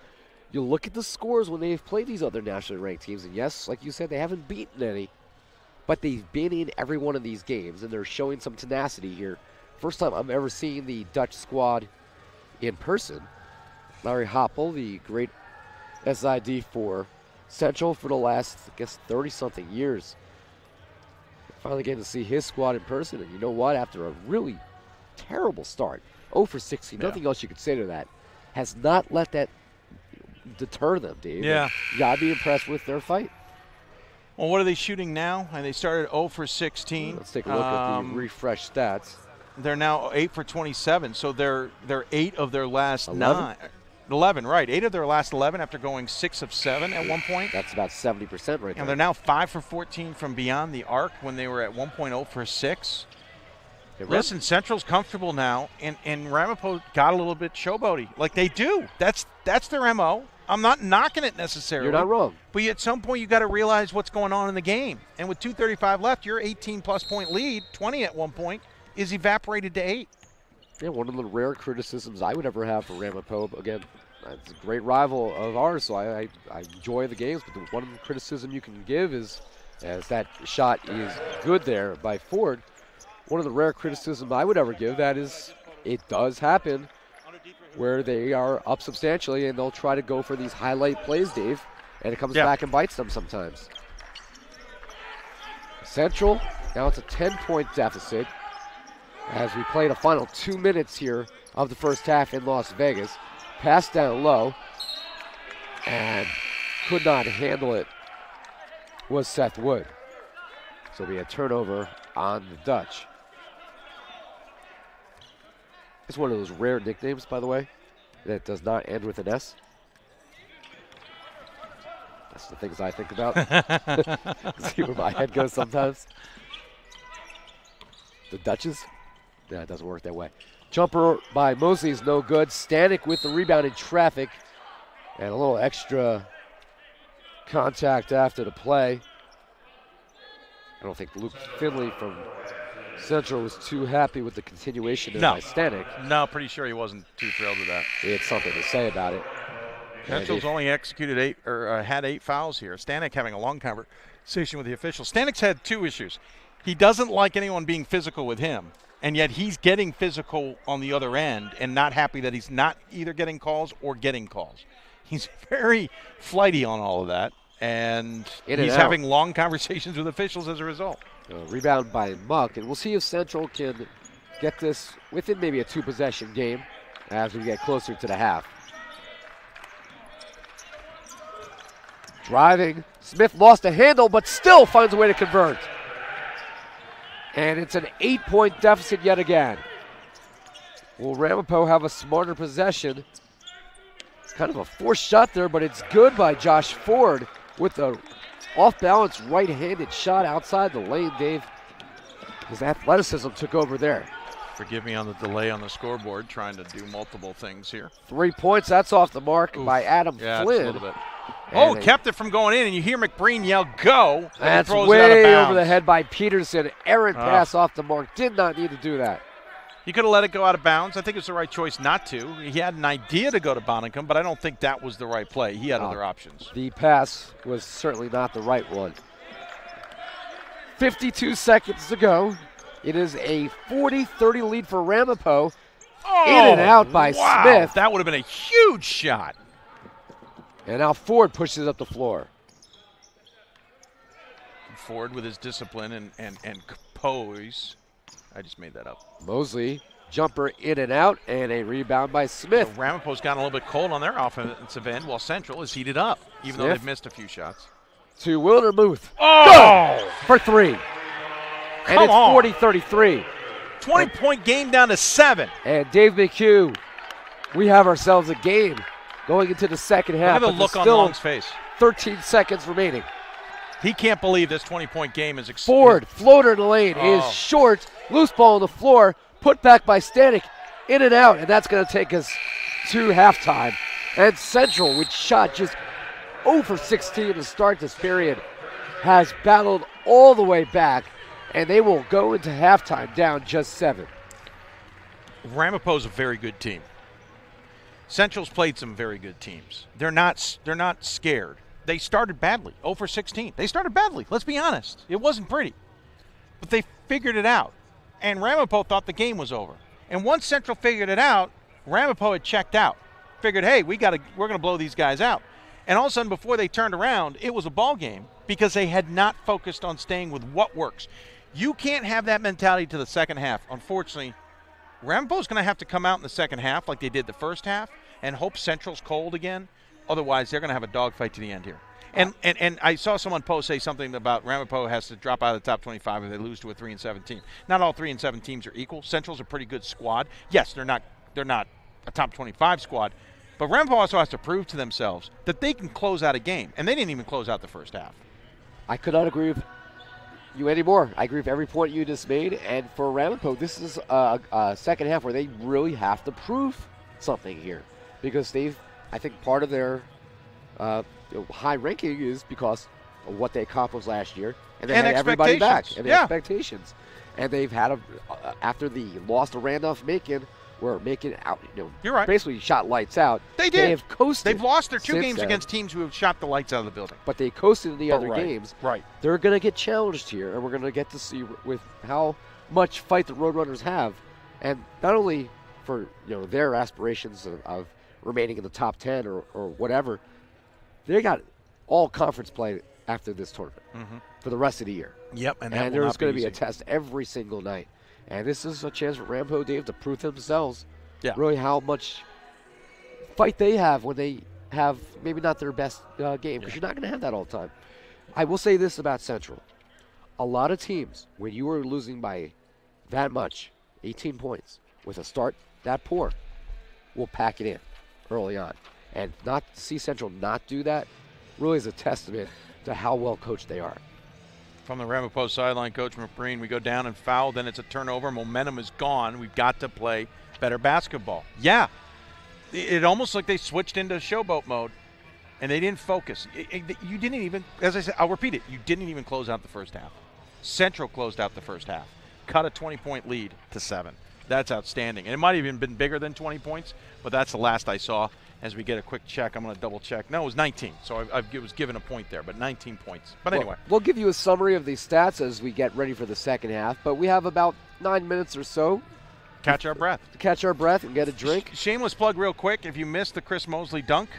you look at the scores when they've played these other nationally ranked teams. And yes, like you said, they haven't beaten any. But they've been in every one of these games, and they're showing some tenacity here. First time I'm ever seeing the Dutch squad in person. Larry Hoppel, the great SID for Central for the last, I guess, 30-something years. Finally getting to see his squad in person, and you know what? After a really terrible start, 0 for 16, nothing else you could say to that, has not let that deter them, Dave. Yeah. You got to be impressed with their fight. Well, what are they shooting now? And they started 0 for 16. Let's take a look at the refresh stats. They're now 8 for 27, so they're 8 of their last 11? 11, right. 8 of their last 11 after going 6 of 7 at one point. That's about 70% right there. And they're now 5 for 14 from beyond the arc when they were at 1.0 for 6. Listen, Central's comfortable now, and Ramapo got a little bit showboaty. Like they do. That's their MO. I'm not knocking it necessarily. You're not wrong. But at some point, you got to realize what's going on in the game. And with 2:35 left, your 18-plus point lead, 20 at one point, is evaporated to 8. Yeah, one of the rare criticisms I would ever have for Ramapo. Again, it's a great rival of ours, so I enjoy the games. But the one criticism you can give is, as that shot is good there by Ford, one of the rare criticisms I would ever give, that is, it does happen where they are up substantially and they'll try to go for these highlight plays, Dave, and it comes back and bites them sometimes. Central, now it's a 10-point deficit as we play the final 2 minutes here of the first half in Las Vegas. Pass down low, and could not handle it was Seth Wood. So we had turnover on the Dutch. It's one of those rare nicknames, by the way, that does not end with an S. That's the things I think about. See where my head goes sometimes. The Dutches? Yeah, it doesn't work that way. Jumper by Mosley is no good. Stanek with the rebound in traffic. And a little extra contact after the play. I don't think Luke Finley from Central was too happy with the continuation by Stanek. No, pretty sure he wasn't too thrilled with that. He had something to say about it. Central's only executed had 8 fouls here. Stanek having a long conversation with the officials. Stanek's had 2 issues. He doesn't like anyone being physical with him, and yet he's getting physical on the other end and not happy that he's not either getting calls or getting calls. He's very flighty on all of that, and he's having long conversations with officials as a result. Rebound by Muck, and we'll see if Central can get this within maybe a 2-possession game as we get closer to the half. Driving, Smith lost a handle, but still finds a way to convert. And it's an 8-point deficit yet again. Will Ramapo have a smarter possession? Kind of a forced shot there, but it's good by Josh Ford with a off-balance right-handed shot outside the lane, Dave. His athleticism took over there. Forgive me on the delay on the scoreboard, trying to do multiple things here. 3 points, that's off the mark by Adam Yeah, Flynn. a little bit. Oh, kept it from going in, and you hear McBreen yell, go. That's throws it out of way bounds. over the head by Peterson. Errant pass off the mark. Did not need to do that. You could have let it go out of bounds. I think it's the right choice not to. He had an idea to go to Bonnicum, but I don't think that was the right play. He had other options. The pass was certainly not the right one. 52 seconds to go. It is a 40-30 lead for Ramapo. Oh, in and out by wow. Smith. That would have been a huge shot. And now Ford pushes up the floor. Ford with his discipline and poise. I just made that up. Mosley, jumper in and out, and a rebound by Smith. So Ramapo's gotten a little bit cold on their offensive end, while Central is heated up, even though they've missed a few shots. To Wildermuth. Oh! Good for three. And it's 40-33. 20-point game down to 7. And Dave McHugh, we have ourselves a game going into the second half. Look at the look on still Long's face. 13 seconds remaining. He can't believe this 20-point game is Ford, floater in the lane, is short. Loose ball on the floor, put back by Stanek, in and out, and that's going to take us to halftime. And Central, which shot just 0 for 16 to start this period, has battled all the way back, and they will go into halftime down just 7. Ramapo's a very good team. Central's played some very good teams. They're not scared. They started badly, 0 for 16. They started badly, let's be honest. It wasn't pretty. But they figured it out. And Ramapo thought the game was over. And once Central figured it out, Ramapo had checked out. Figured, hey, we're going to blow these guys out. And all of a sudden, before they turned around, it was a ball game because they had not focused on staying with what works. You can't have that mentality to the second half. Unfortunately, Ramapo's going to have to come out in the second half like they did the first half and hope Central's cold again. Otherwise, they're going to have a dogfight to the end here. And I saw someone say something about Ramapo has to drop out of the top 25 if they lose to a 3-7 team. Not all 3-7 teams are equal. Central's a pretty good squad. Yes, they're not a top 25 squad, but Ramapo also has to prove to themselves that they can close out a game, and they didn't even close out the first half. I could not agree with you anymore. I agree with every point you just made, and for Ramapo, this is a second half where they really have to prove something here because they've, I think part of their high ranking is because of what they accomplished last year, and they had everybody back, and the expectations. And they've had after the loss to Randolph-Macon, where Macon out, you're right, basically shot lights out. They did. They have coasted. They've lost their 2 games then against teams who have shot the lights out of the building. But they coasted in the other games. Right. They're going to get challenged here, and we're going to get to see with how much fight the Roadrunners have, and not only for their aspirations of remaining in the top 10 or whatever. They got all conference play after this tournament for the rest of the year. Yep, and there's going to be a test every single night. And this is a chance for Ramapo, Dave, to prove themselves really how much fight they have when they have maybe not their best game, because you're not going to have that all the time. I will say this about Central. A lot of teams, when you are losing by that much, 18 points, with a start that poor, will pack it in early on. And not see Central not do that really is a testament to how well coached they are. From the Ramapo sideline, Coach McBreen, we go down and foul, then it's a turnover. Momentum is gone. We've got to play better basketball. Yeah, it almost like they switched into showboat mode, and they didn't focus. You didn't even, as I said, I'll repeat it, you didn't even close out the first half. Central closed out the first half, cut a 20-point lead to 7. That's outstanding. And it might have even been bigger than 20 points, but that's the last I saw. As we get a quick check, I'm going to double check. No, it was 19, so I was given a point there, but 19 points. But anyway. We'll give you a summary of these stats as we get ready for the second half, but we have about 9 minutes or so. Catch our breath. To catch our breath and get a drink. Shameless plug real quick. If you missed the Chris Mosley dunk,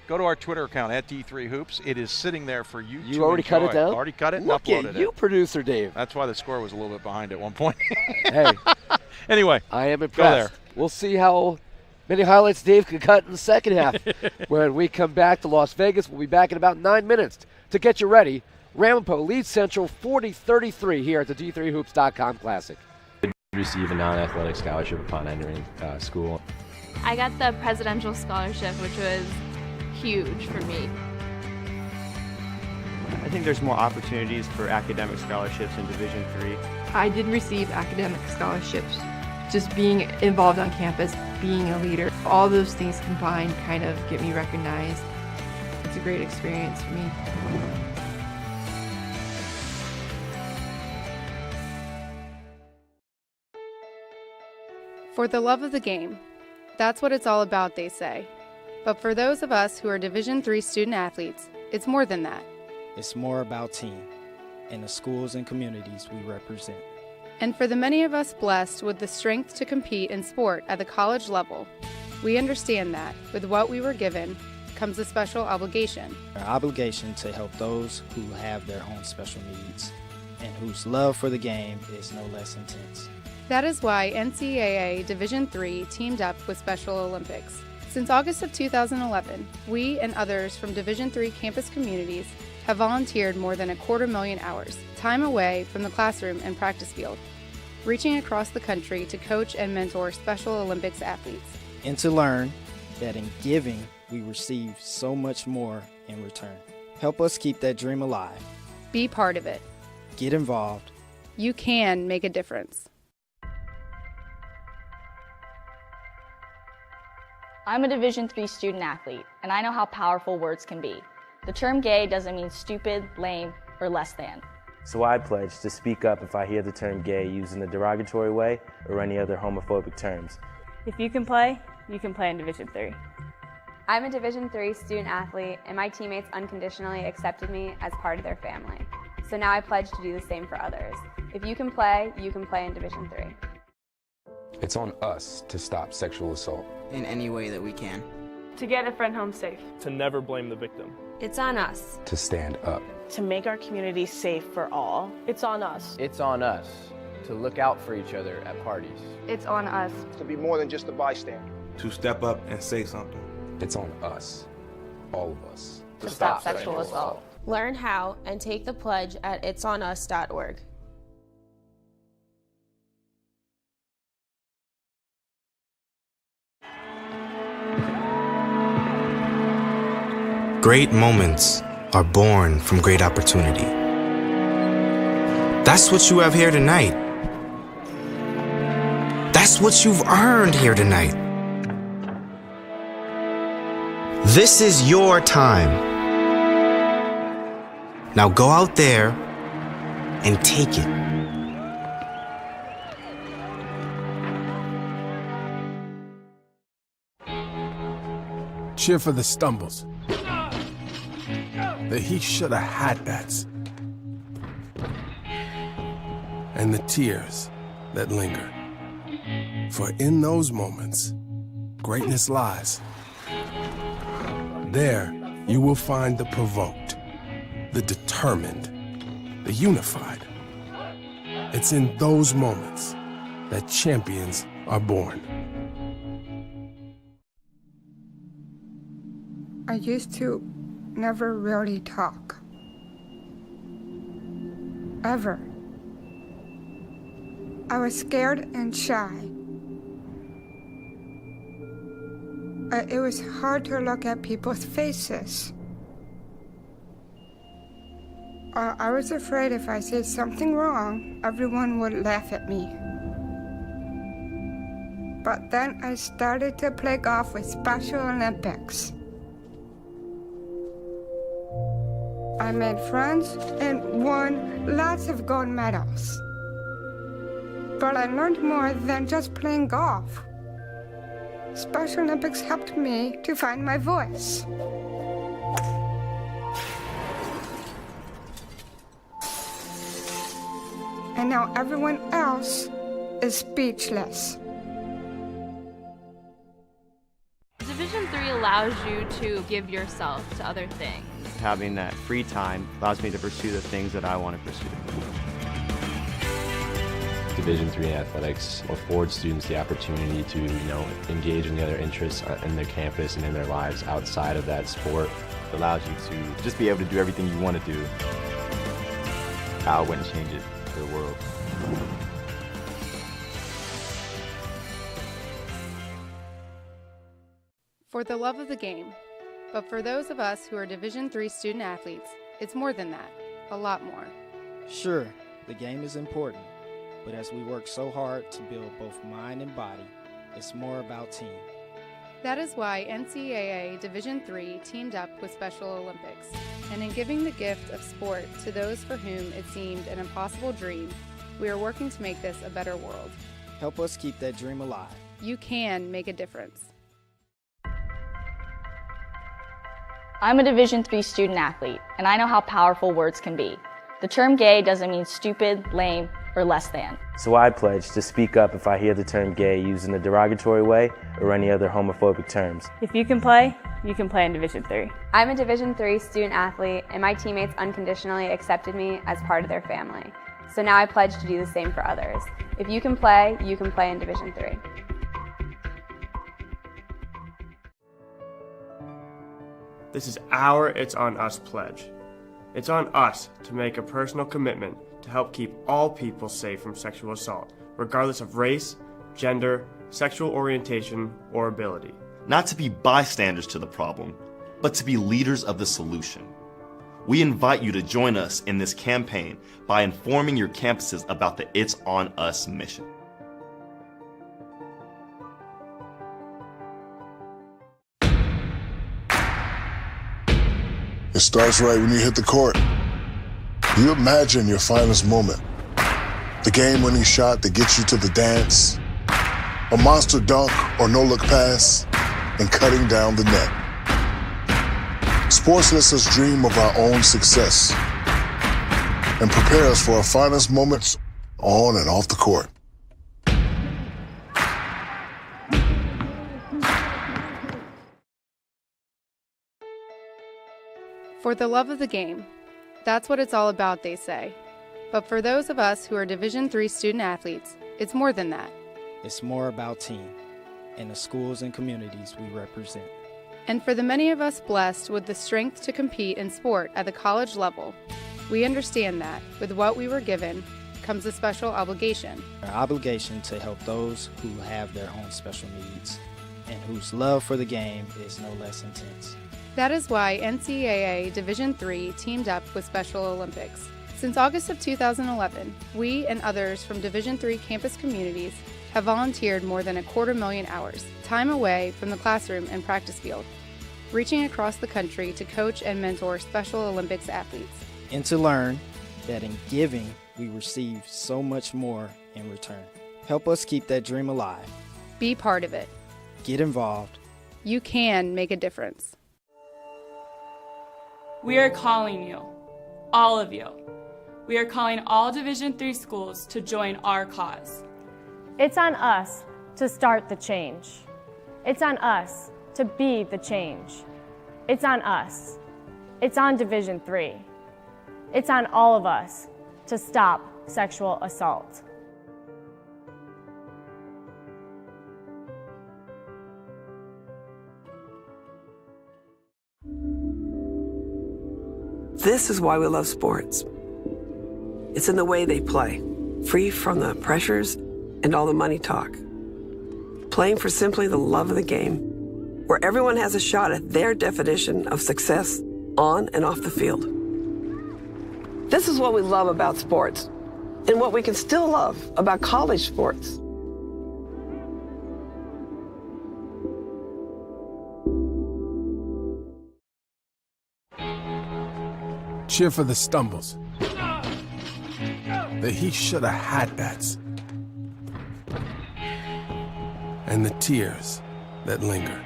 go to our Twitter account, @D3Hoops. It is sitting there for you to enjoy. You already cut it down? Already cut it and uploaded uploaded it. You, producer Dave. That's why the score was a little bit behind at one point. Hey. Anyway. I am impressed. Go there. We'll see how many highlights Dave can cut in the second half. When we come back to Las Vegas, we'll be back in about 9 minutes to get you ready Ramapo leads Central 40-33 here at the D3Hoops.com Classic. Receive a non-athletic scholarship upon entering school. I got the presidential scholarship, which was huge for me. I think there's more opportunities for academic scholarships in Division III. I did receive academic scholarships. Just being involved on campus, being a leader, all those things combined kind of get me recognized. It's a great experience for me. For the love of the game. That's what it's all about, they say. But for those of us who are Division III student athletes, it's more than that. It's more about team and the schools and communities we represent. And for the many of us blessed with the strength to compete in sport at the college level, we understand that with what we were given comes a special obligation. Our obligation to help those who have their own special needs and whose love for the game is no less intense. That is why NCAA Division III teamed up with Special Olympics. Since August of 2011, we and others from Division III campus communities have volunteered more than 250,000 hours, time away from the classroom and practice field, reaching across the country to coach and mentor Special Olympics athletes. And to learn that in giving, we receive so much more in return. Help us keep that dream alive. Be part of it. Get involved. You can make a difference. I'm a Division III student athlete, and I know how powerful words can be. The term gay doesn't mean stupid, lame, or less than. So I pledge to speak up if I hear the term gay used in a derogatory way or any other homophobic terms. If you can play in Division III. I'm a Division III student athlete, and my teammates unconditionally accepted me as part of their family. So now I pledge to do the same for others. If you can play in Division III. It's on us to stop sexual assault. In any way that we can. To get a friend home safe. To never blame the victim. It's on us. To stand up. To make our community safe for all. It's on us. It's on us to look out for each other at parties. It's on us. To be more than just a bystander. To step up and say something. It's on us, all of us. To stop sexual assault. Learn how and take the pledge at itsonus.org. Great moments are born from great opportunity. That's what you have here tonight. That's what you've earned here tonight. This is your time. Now go out there and take it. Cheer for the stumbles. The he shoulda had that's. And the tears that linger. For in those moments, greatness lies. There, you will find the provoked, the determined, the unified. It's in those moments that champions are born. I used to never really talk. Ever. I was scared and shy. It was hard to look at people's faces. I was afraid if I said something wrong, everyone would laugh at me. But then I started to play golf with Special Olympics. I made friends and won lots of gold medals. But I learned more than just playing golf. Special Olympics helped me to find my voice. And now everyone else is speechless. Division III allows you to give yourself to other things. Having that free time allows me to pursue the things that I want to pursue. Division III athletics affords students the opportunity to, engage in the other interests in their campus and in their lives outside of that sport. It allows you to just be able to do everything you want to do. out and change it for the world. For the love of the game. But for those of us who are Division III student athletes, it's more than that, a lot more. Sure, the game is important, but as we work so hard to build both mind and body, it's more about team. That is why NCAA Division III teamed up with Special Olympics, and in giving the gift of sport to those for whom it seemed an impossible dream, we are working to make this a better world. Help us keep that dream alive. You can make a difference. I'm a Division III student athlete, and I know how powerful words can be. The term gay doesn't mean stupid, lame, or less than. So I pledge to speak up if I hear the term gay used in a derogatory way or any other homophobic terms. If you can play in Division III. I'm a Division III student athlete, and my teammates unconditionally accepted me as part of their family. So now I pledge to do the same for others. If you can play in Division III. This is our It's On Us pledge. It's on us to make a personal commitment to help keep all people safe from sexual assault, regardless of race, gender, sexual orientation, or ability. Not to be bystanders to the problem, but to be leaders of the solution. We invite you to join us in this campaign by informing your campuses about the It's On Us mission. It starts right when you hit the court. You imagine your finest moment. The game-winning shot that gets you to the dance. A monster dunk or no-look pass, and cutting down the net. Sports lets us dream of our own success and prepare us for our finest moments on and off the court. For the love of the game. That's what it's all about, they say. But for those of us who are Division III student athletes, it's more than that. It's more about team and the schools and communities we represent. And for the many of us blessed with the strength to compete in sport at the college level, we understand that with what we were given comes a special obligation. Our obligation to help those who have their own special needs and whose love for the game is no less intense. That is why NCAA Division III teamed up with Special Olympics. Since August of 2011, we and others from Division III campus communities have volunteered more than 250,000 hours, time away from the classroom and practice field, reaching across the country to coach and mentor Special Olympics athletes. And to learn that in giving, we receive so much more in return. Help us keep that dream alive. Be part of it. Get involved. You can make a difference. We are calling you, all of you. We are calling all Division III schools to join our cause. It's on us to start the change. It's on us to be the change. It's on us. It's on Division III. It's on all of us to stop sexual assault. This is why we love sports. It's in the way they play, free from the pressures and all the money talk. Playing for simply the love of the game, where everyone has a shot at their definition of success on and off the field. This is what we love about sports, and what we can still love about college sports. Cheer for the stumbles, the he shoulda had bats, and the tears that linger.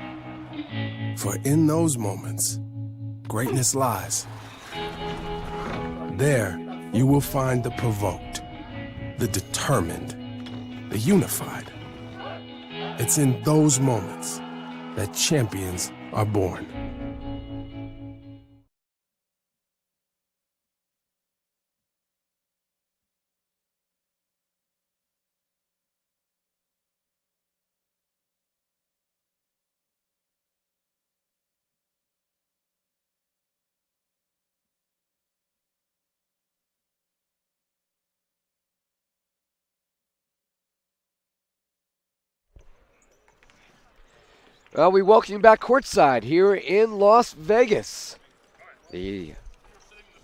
For in those moments, greatness lies. There, you will find the provoked, the determined, the unified. It's in those moments that champions are born. Well, we welcome you back courtside here in Las Vegas. The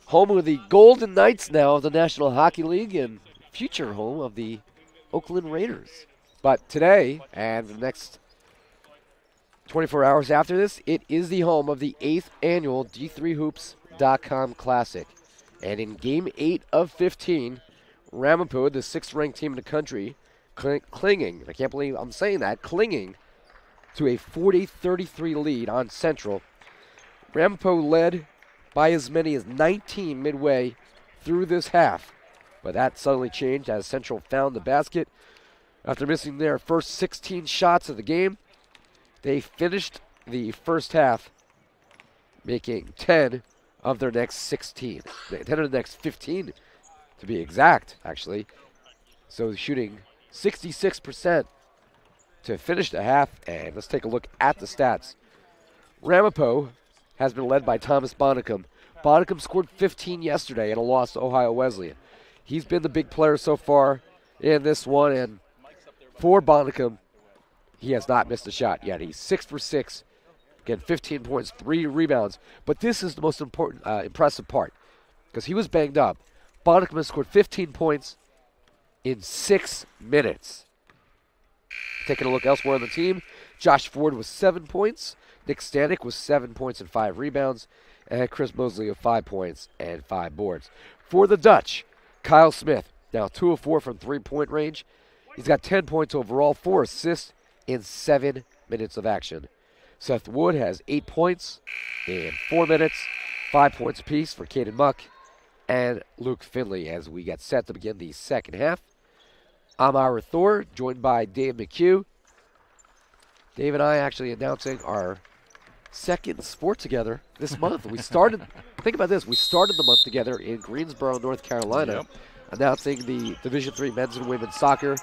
home of the Golden Knights now of the National Hockey League and future home of the Oakland Raiders. But today, and the next 24 hours after this, it is the home of the 8th annual D3Hoops.com Classic. And in Game 8 of 15, Ramapo, the 6th-ranked team in the country, clinging, I can't believe I'm saying that, clinging to a 40-33 lead on Central. Ramapo led by as many as 19 midway through this half. But that suddenly changed as Central found the basket. After missing their first 16 shots of the game, they finished the first half making 10 of their next 16. 10 of the next 15 to be exact, actually. So shooting 66% to finish the half. And let's take a look at the stats. Ramapo has been led by Thomas Bonnicum. Bonnicum scored 15 yesterday in a loss to Ohio Wesleyan. He's been the big player so far in this one, and for Bonnicum, he has not missed a shot yet. He's 6 for 6, again 15 points, 3 rebounds. But this is the most important, impressive part, because he was banged up. Bonnicum has scored 15 points in 6 minutes. Taking a look elsewhere on the team, Josh Ford was 7 points. Nick Stanek was 7 points and 5 rebounds. And Chris Mosley of 5 points and 5 boards. For the Dutch, Kyle Smith, now 2 of 4 from three-point range. He's got 10 points overall, 4 assists in 7 minutes of action. Seth Wood has 8 points in 4 minutes, 5 points apiece for Caden Muck and Luke Finley as we get set to begin the second half. I'm Ira Thor, joined by Dave McHugh. Dave and I actually announcing our second sport together this month. We started, think about this, we started the month together in Greensboro, North Carolina, announcing the Division III men's and women's soccer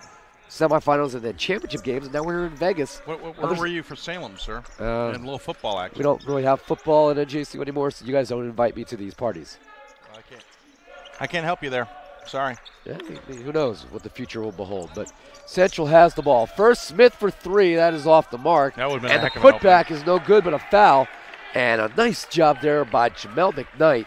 semifinals and then championship games, and now we're in Vegas. Where were you for Salem, sir? And a little football action. We don't really have football in NJC anymore, so you guys don't invite me to these parties. I can't help you there. Sorry. Yeah, who knows what the future will behold. But Central has the ball. First, Smith for 3. That is off the mark. That would have been and a heck the of an putback is no good, but a foul. And a nice job there by Jamel McKnight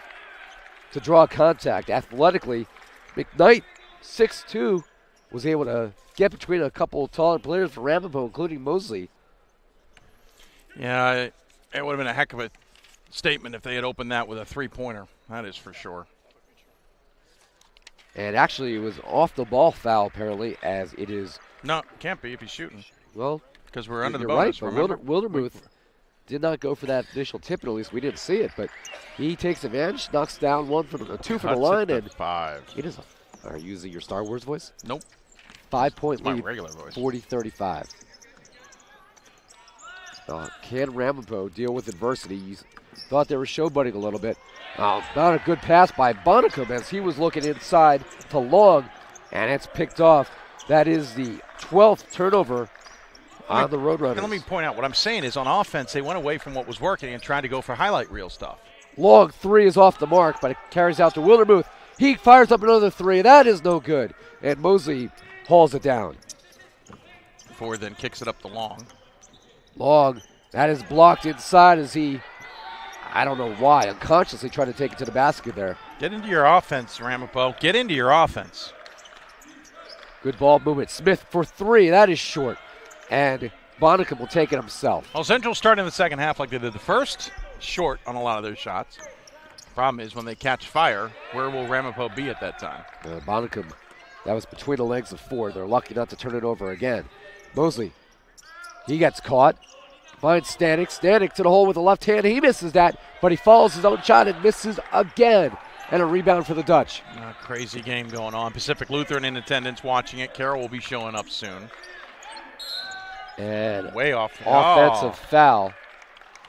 to draw contact. Athletically, McKnight, 6'2", was able to get between a couple of taller players for Ramapo, including Mosley. Yeah, it would have been a heck of a statement if they had opened that with a three-pointer. That is for sure. And actually, it was off the ball foul, apparently, as it is. No, can't be if he's shooting. Well, because we're under the bonus. bonus. Right, but Wildermuth did not go for that initial tip, at least we didn't see it. But he takes advantage, knocks down 2 from the line, and 5. It is. Are you using your Star Wars voice? Nope. 5-point lead. My regular voice. 40-35. Can Ramapo deal with adversity? He thought they were showboating a little bit. Not a good pass by Bonnicum as he was looking inside to Long, and it's picked off. That is the 12th turnover on the Roadrunners. Let me point out, what I'm saying is on offense, they went away from what was working and tried to go for highlight reel stuff. Long 3 is off the mark, but it carries out to Wildermuth. He fires up another 3. That is no good. And Mosley hauls it down. Ford then kicks it up to Long. Long, that is blocked inside as he, I don't know why, unconsciously tried to take it to the basket there. Get into your offense, Ramapo. Get into your offense. Good ball movement. Smith for 3. That is short. And Bonnicum will take it himself. Well, Central starting the second half like they did the first. Short on a lot of their shots. Problem is when they catch fire, where will Ramapo be at that time? Bonnicum, that was between the legs of Ford. They're lucky not to turn it over again. Mosley, he gets caught. Finds Stanek. Stanek to the hole with the left hand. He misses that, but he follows his own shot and misses again. And a rebound for the Dutch. Crazy game going on. Pacific Lutheran in attendance watching it. Carroll will be showing up soon. And way off. Offensive foul.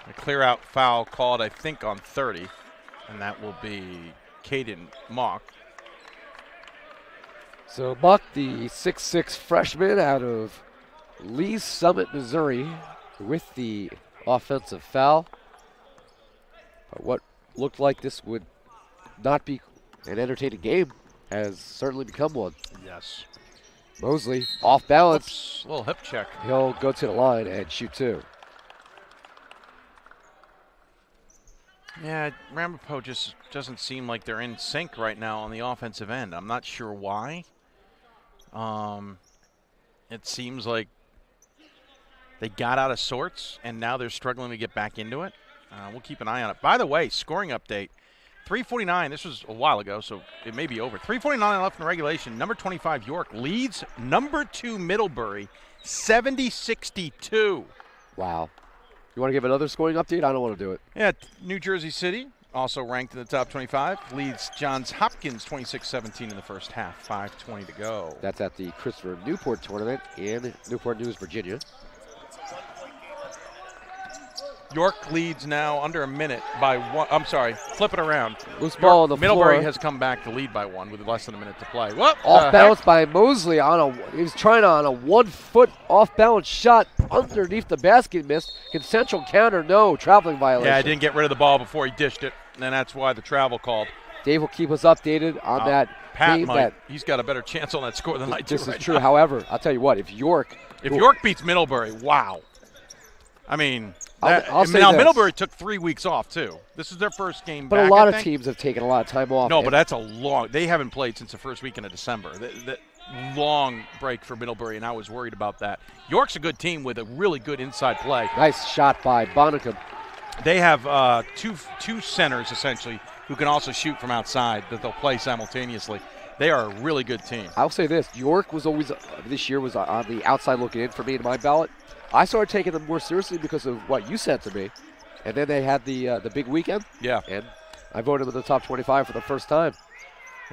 A clear-out foul called, I think, on 30. And that will be Caden Mock. So Mock, the 6'6" freshman out of Lee's Summit, Missouri, with the offensive foul. But what looked like this would not be an entertaining game has certainly become one. Yes. Mosley, off balance. Oops, little hip check. He'll go to the line and shoot 2. Yeah, Ramapo just doesn't seem like they're in sync right now on the offensive end. I'm not sure why. It seems like they got out of sorts, and now they're struggling to get back into it. We'll keep an eye on it. By the way, scoring update, 3:49. This was a while ago, so it may be over. 3:49 left in regulation. Number 25, York, leads number 2, Middlebury, 70-62. Wow. You want to give another scoring update? I don't want to do it. Yeah, New Jersey City, also ranked in the top 25, leads Johns Hopkins 26-17 in the first half, 5:20 to go. That's at the Christopher Newport tournament in Newport News, Virginia. York leads now under a minute by 1. I'm sorry, flip it around. Loose ball on the Middlebury floor. has come back to lead by 1 with less than a minute to play. Whoop, Off balance by Mosley he was trying on a 1-foot off balance shot underneath the basket, missed. Can Central counter? No, traveling violation. Yeah, I didn't get rid of the ball before he dished it, and that's why the travel called. Dave will keep us updated on that. Pat game might. He's got a better chance on that score than I do. This right is true. now. However, I'll tell you what, if York beats Middlebury, wow. I mean, I'll say now this. Middlebury took 3 weeks off too. This is their first game But back. a lot I of think. teams have taken a lot of time off. No, but that's a long. They haven't played since the first weekend of December. The long break for Middlebury, and I was worried about that. York's a good team with a really good inside play. Nice shot by Bonnicum. They have two centers essentially who can also shoot from outside that they'll play simultaneously. They are a really good team. I'll say this: York was always this year was on the outside looking in for me in my ballot. I started taking them more seriously because of what you said to me, and then they had the big weekend. Yeah, and I voted them in the top 25 for the first time.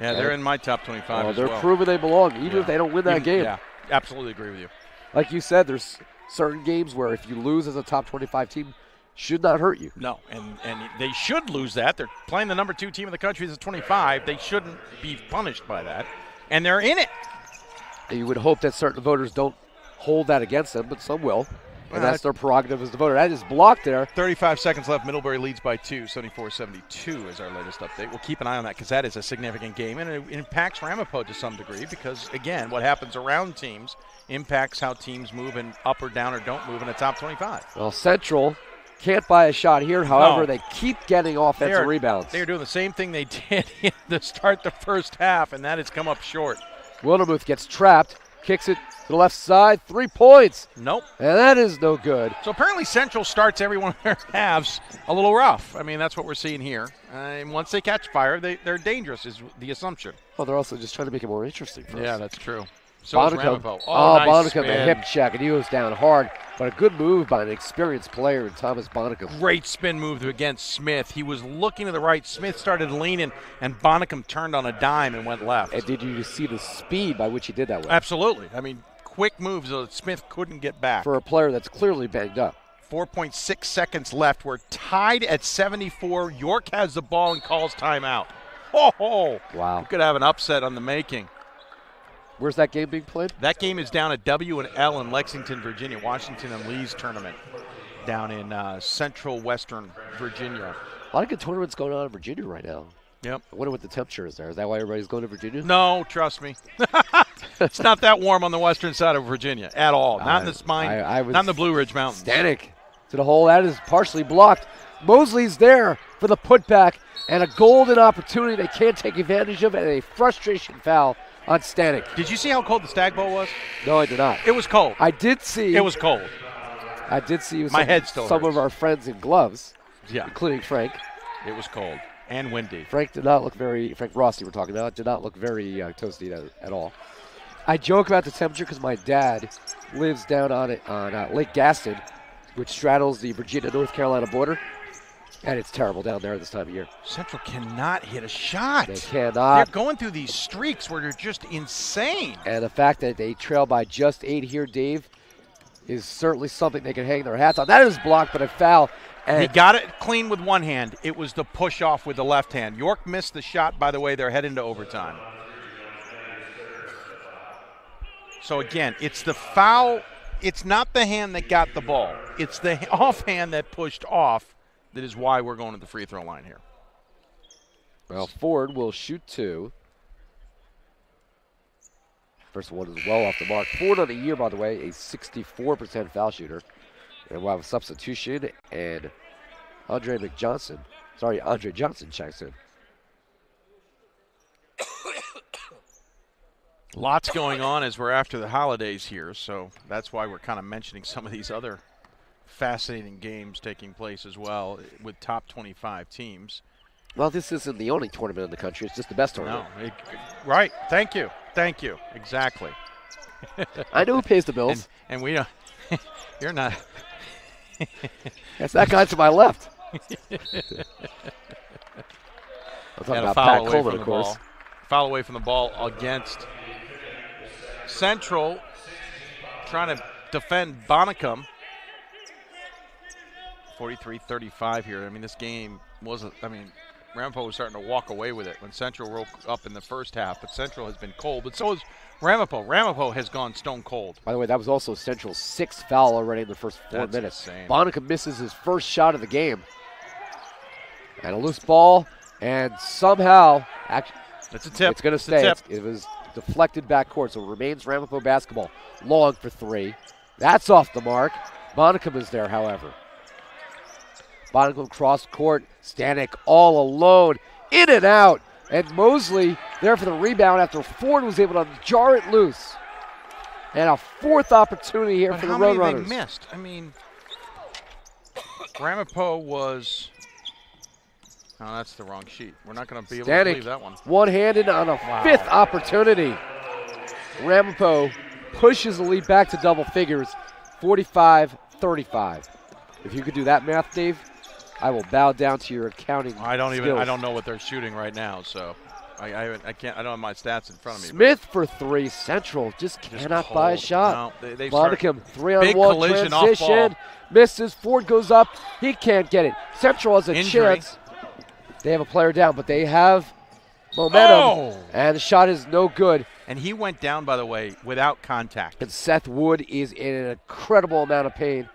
Yeah, they're in my top 25 as they're well. proving they belong, even if they don't win that game. Yeah, absolutely agree with you. Like you said, there's certain games where if you lose as a top 25 team, should not hurt you. No, and they should lose that. They're playing the number 2 team in the country as a 25. They shouldn't be punished by that, and they're in it. And you would hope that certain voters don't hold that against them, but some will. And that's their prerogative as the voter. That is blocked there. 35 seconds left. Middlebury leads by 2, 74-72 is our latest update. We'll keep an eye on that because that is a significant game, and it impacts Ramapo to some degree because, again, what happens around teams impacts how teams move and up or down or don't move in the top 25. Well, Central can't buy a shot here. However, they keep getting offensive rebounds. They are doing the same thing they did to start the first half, and that has come up short. Wildermuth gets trapped, kicks it to the left side, 3 points. Nope. And that is no good. So apparently Central starts every one of their halves a little rough. I mean, that's what we're seeing here. And once they catch fire, they're dangerous is the assumption. Well, they're also just trying to make it more interesting for us. Yeah, that's true. So is Ramapo. Bonnicum, Nice the hip check, and he goes down hard. But a good move by an experienced player in Thomas Bonnicum. Great spin move against Smith. He was looking to the right. Smith started leaning, and Bonnicum turned on a dime and went left. And did you see the speed by which he did that with? Absolutely. I mean, quick moves so that Smith couldn't get back. For a player that's clearly banged up. 4.6 seconds left. We're tied at 74. York has the ball and calls timeout. Oh, wow. We could have an upset on the making. Where's that game being played? That game is down at W&L in Lexington, Virginia. Washington and Lee's tournament down in central western Virginia. A lot of good tournaments going on in Virginia right now. Yep. I wonder what the temperature is there. Is that why everybody's going to Virginia? No, trust me. It's not that warm on the western side of Virginia at all. Not in the spine, not in the Blue Ridge Mountains. Stanek to the hole. That is partially blocked. Mosley's there for the putback and a golden opportunity they can't take advantage of, and a frustration foul on Stanek. Did you see how cold the Stag Bowl was? No, I did not. It was cold. I did see. It was cold. I did see My head still some hurts. of our friends in gloves, Yeah. including Frank. It was cold and windy. Frank did not look Frank Rossi we're talking about, did not look very toasty at all. I joke about the temperature because my dad lives down on Lake Gaston, which straddles the Virginia-North Carolina border. And it's terrible down there this time of year. Central cannot hit a shot. They cannot. They're going through these streaks where they're just insane. And the fact that they trail by just 8 here, Dave, is certainly something they can hang their hats on. That is blocked, but a foul. And he got it clean with one hand. It was the push off with the left hand. York missed the shot, by the way. They're heading to overtime. So, again, it's the foul. It's not the hand that got the ball. It's the offhand that pushed off. That is why we're going to the free throw line here. Well, Ford will shoot 2. First one is well off the mark. Ford on the year, by the way, a 64% foul shooter. And we'll have a substitution, and Andre McJohnson Sorry, Andre Johnson checks in. Lots going on as we're after the holidays here, so that's why we're kind of mentioning some of these other fascinating games taking place as well with top 25 teams. Well, this isn't the only tournament in the country. It's just the best tournament. No, right. Thank you. Thank you. Exactly. I know who pays the bills. And we don't. You're not. That's that guy to my left. I'm talking about Pat Coleman, of course. Foul away from the ball against Central, trying to defend Bonnicum. 43-35 here. I mean, this game wasn't. I mean, Ramapo was starting to walk away with it when Central woke up in the first half, but Central has been cold. But so is Ramapo. Ramapo has gone stone cold. By the way, that was also Central's 6th foul already in the first 4 minutes. Insane. Bonnicum misses his first shot of the game. And a loose ball, and somehow, it's a tip. It's going to stay. It was deflected backcourt, so it remains Ramapo basketball. Long for 3. That's off the mark. Bonnicum is there, however. Bonnicum cross court. Stanek all alone. In and out. And Mosley there for the rebound after Ford was able to jar it loose. And a 4th opportunity here for the Roadrunners. How many they missed? I mean, Ramapo was. Oh, that's the wrong sheet. We're not going to be able to believe that one. One-handed on a 5th opportunity. Ramapo pushes the lead back to double figures, 45-35. If you could do that math, Dave, I will bow down to your accounting skills. I don't know what they're shooting right now, so I can't. I don't have my stats in front of me. Smith for 3. Central just cannot buy a shot. No, they Bonnicum 3-on-1 transition. Misses. Ford goes up. He can't get it. Central has a chance. They have a player down, but they have momentum, and the shot is no good. And he went down, by the way, without contact. And Seth Wood is in an incredible amount of pain.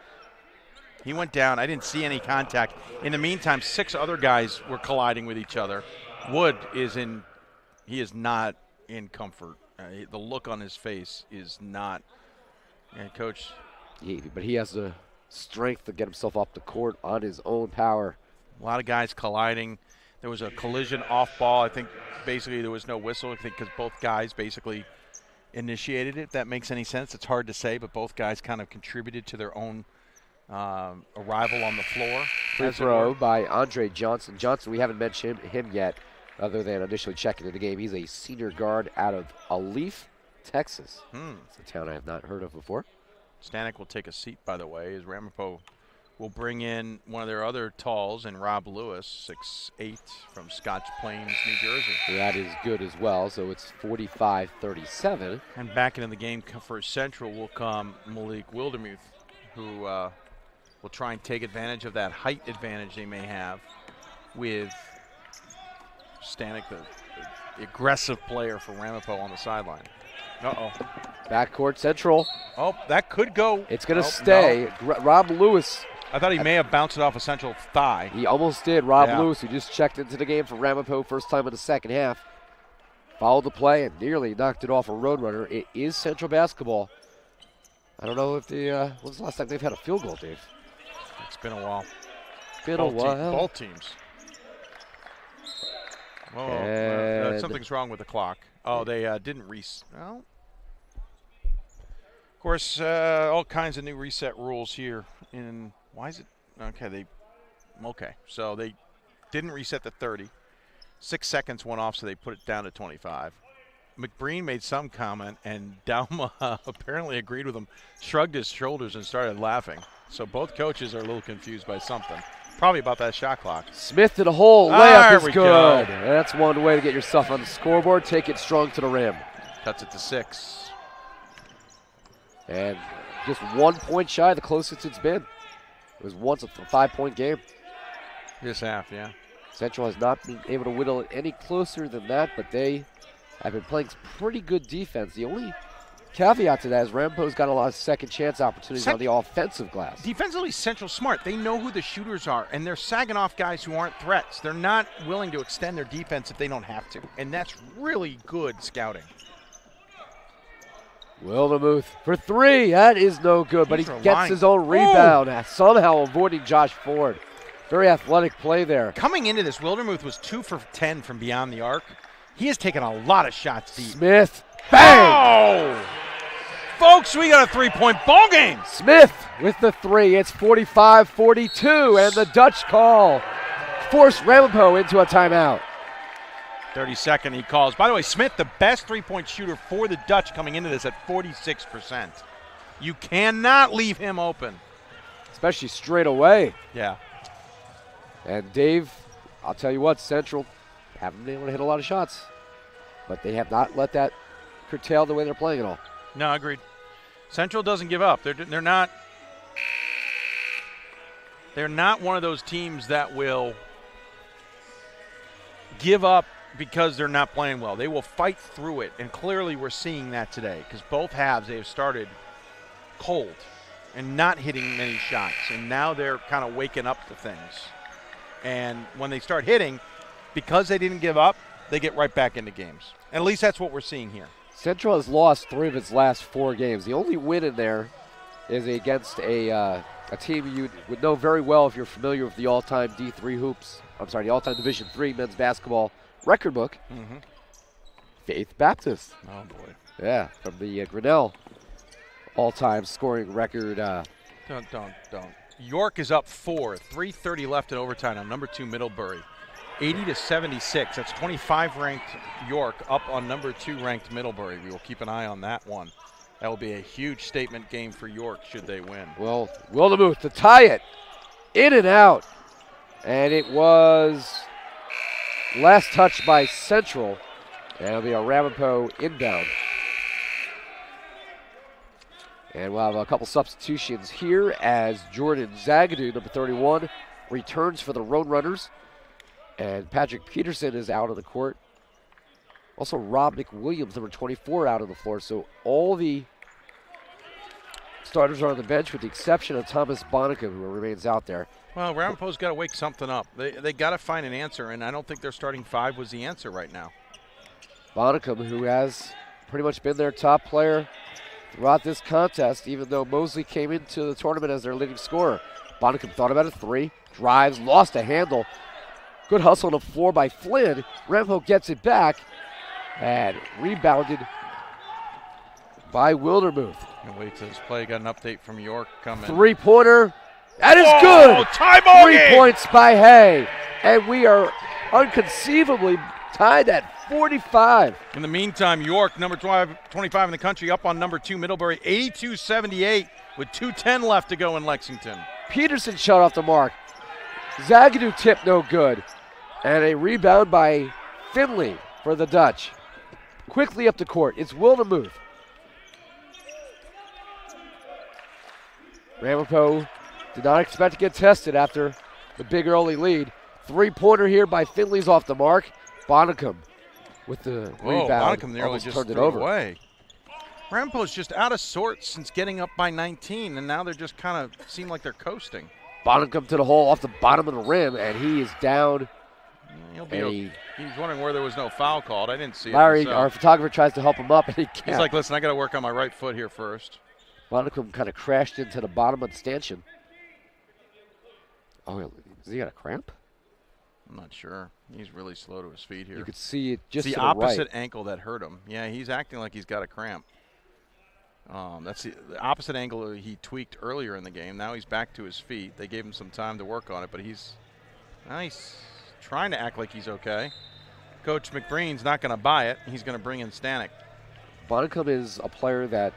He went down. I didn't see any contact. In the meantime, 6 other guys were colliding with each other. Wood is in – he is not in comfort. The look on his face is not – Coach. But he has the strength to get himself off the court on his own power. A lot of guys colliding. There was a collision off ball. I think basically there was no whistle. I think because both guys basically initiated it. If that makes any sense. It's hard to say, but both guys kind of contributed to their own arrival on the floor. Free throw by Andre Johnson. Johnson, we haven't mentioned him yet other than initially checking in the game. He's a senior guard out of Alief, Texas. It's a town I have not heard of before. Stanek will take a seat, by the way, as Ramapo will bring in one of their other talls and Rob Lewis, 6'8", from Scotch Plains, New Jersey. That is good as well, so it's 45-37. And back into the game for Central will come Malik Wildermuth, who will try and take advantage of that height advantage they may have with Stanek, the aggressive player for Ramapo on the sideline. Backcourt Central. Oh, that could go. It's going to stay. No. Rob Lewis. I thought he may have bounced it off a Central thigh. He almost did. Rob Lewis, who just checked into the game for Ramapo first time in the second half, followed the play and nearly knocked it off a Roadrunner. It is Central basketball. I don't know if the when's the last time they've had a field goal, Dave? It's been a while. Both teams. Oh, something's wrong with the clock. Oh, they didn't reset. Well, of course, all kinds of new reset rules here. Why is it? Okay, so they didn't reset the 30. 6 seconds went off, so they put it down to 25. McBreen made some comment, and Dauma apparently agreed with him, shrugged his shoulders, and started laughing. So both coaches are a little confused by something. Probably about that shot clock. Smith to the hole. Layup is good. That's one way to get yourself on the scoreboard. Take it strong to the rim. Cuts it to 6. And just 1 point shy, the closest it's been. It was once a 5-point game. This half, yeah. Central has not been able to whittle it any closer than that, but they have been playing pretty good defense. The only caveat to that is Ramapo's got a lot of second chance opportunities on the offensive glass. Defensively, Central smart. They know who the shooters are, and they're sagging off guys who aren't threats. They're not willing to extend their defense if they don't have to, and that's really good scouting. Wildermuth for 3. That is no good, but he gets his own rebound, somehow avoiding Josh Ford. Very athletic play there. Coming into this, Wildermuth was 2 for 10 from beyond the arc. He has taken a lot of shots deep. Smith, bang! Oh! Folks, we got a 3-point ball game. Smith with the 3. It's 45-42, and the Dutch call forced Ramapo into a timeout. 32nd he calls. By the way, Smith, the best 3-point shooter for the Dutch coming into this at 46%. You cannot leave him open. Especially straight away. Yeah. And Dave, I'll tell you what, Central haven't been able to hit a lot of shots, but they have not let that curtail the way they're playing at all. No, agreed. Central doesn't give up. They're not one of those teams that will give up because they're not playing well. They will fight through it, and clearly we're seeing that today because both halves they have started cold and not hitting many shots, and now they're kind of waking up to things. And when they start hitting, because they didn't give up, they get right back into games. At least that's what we're seeing here. Central has lost 3 of its last 4 games. The only win in there is against a team you would know very well if you're familiar with the all-time the all-time Division III men's basketball record book. Mm-hmm. Faith Baptist. Oh, boy. Yeah, from the Grinnell all-time scoring record. Don't. York is up 4, 3:30 left in overtime on number 2 Middlebury. 80-76. That's 25 ranked York up on number 2 ranked Middlebury. We will keep an eye on that one. That will be a huge statement game for York should they win. Well, Wildermuth to tie it. In and out. And it was last touch by Central. And it'll be a Ramapo inbound. And we'll have a couple substitutions here as Jordan Zagadou, number 31, returns for the Roadrunners. And Patrick Peterson is out on the court. Also, Rob McWilliams, number 24, out on the floor. So all the starters are on the bench with the exception of Thomas Bonica, who remains out there. Well, Ramapo's got to wake something up. They got to find an answer, and I don't think their starting 5 was the answer right now. Bonica, who has pretty much been their top player throughout this contest, even though Mosley came into the tournament as their leading scorer. Bonica thought about a 3, drives, lost a handle. Good hustle on the floor by Flynn. Ramapo gets it back and rebounded by Wildermuth. And wait till this play. Got an update from York coming. 3-pointer. That is good. Tie ball 3 game. points by Hay. And we are unconceivably tied at 45. In the meantime, York, number 25 in the country, up on number 2 Middlebury, 82-78 with 2:10 left to go in Lexington. Peterson shot off the mark. Zagadou tip no good. And a rebound by Finley for the Dutch. Quickly up the court. It's Wildermuth. Ramapo did not expect to get tested after the big early lead. 3-pointer here by Finley's off the mark. Bonicum with the rebound. Bonicum nearly just turned it threw over. Away. Ramapo's just out of sorts since getting up by 19, and now they're just kind of seem like they're coasting. Bonicum to the hole off the bottom of the rim, and he is down. He's wondering where there was no foul called. I didn't see Larry, it myself. our photographer, tries to help him up, and he can't. He's like, listen, I got to work on my right foot here first. Bonicum kind of crashed into the bottom of the stanchion. Oh, has he got a cramp? I'm not sure. He's really slow to his feet here. You could see it just it's to the the opposite right. ankle that hurt him. Yeah, he's acting like he's got a cramp. That's the opposite ankle he tweaked earlier in the game. Now he's back to his feet. They gave him some time to work on it, but he's trying to act like he's okay. Coach McBreen's not going to buy it. He's going to bring in Stanek. Bonicum is a player that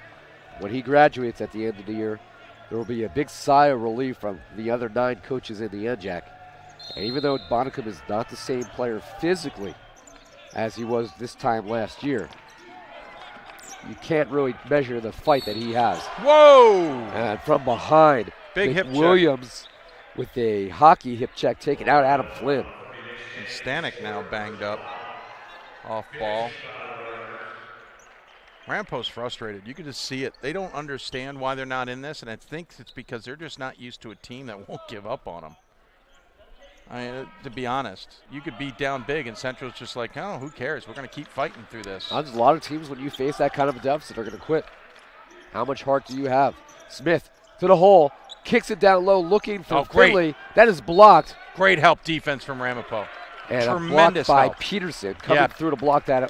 when he graduates at the end of the year, there will be a big sigh of relief from the other 9 coaches in the NJAC. And even though Bonicum is not the same player physically as he was this time last year, you can't really measure the fight that he has. Whoa! And from behind, big hip check. Williams with a hockey hip check taking out Adam Flynn. And Stanek now banged up off ball. Ramapo's frustrated. You can just see it. They don't understand why they're not in this, and I think it's because they're just not used to a team that won't give up on them. I mean, to be honest, you could be down big, and Central's just like, oh, who cares? We're going to keep fighting through this. There's a lot of teams, when you face that kind of a deficit, are going to quit. How much heart do you have? Smith to the hole, kicks it down low, looking for Finley. That is blocked. Great help defense from Ramapo. And Tremendous a block by help. Peterson coming through to block that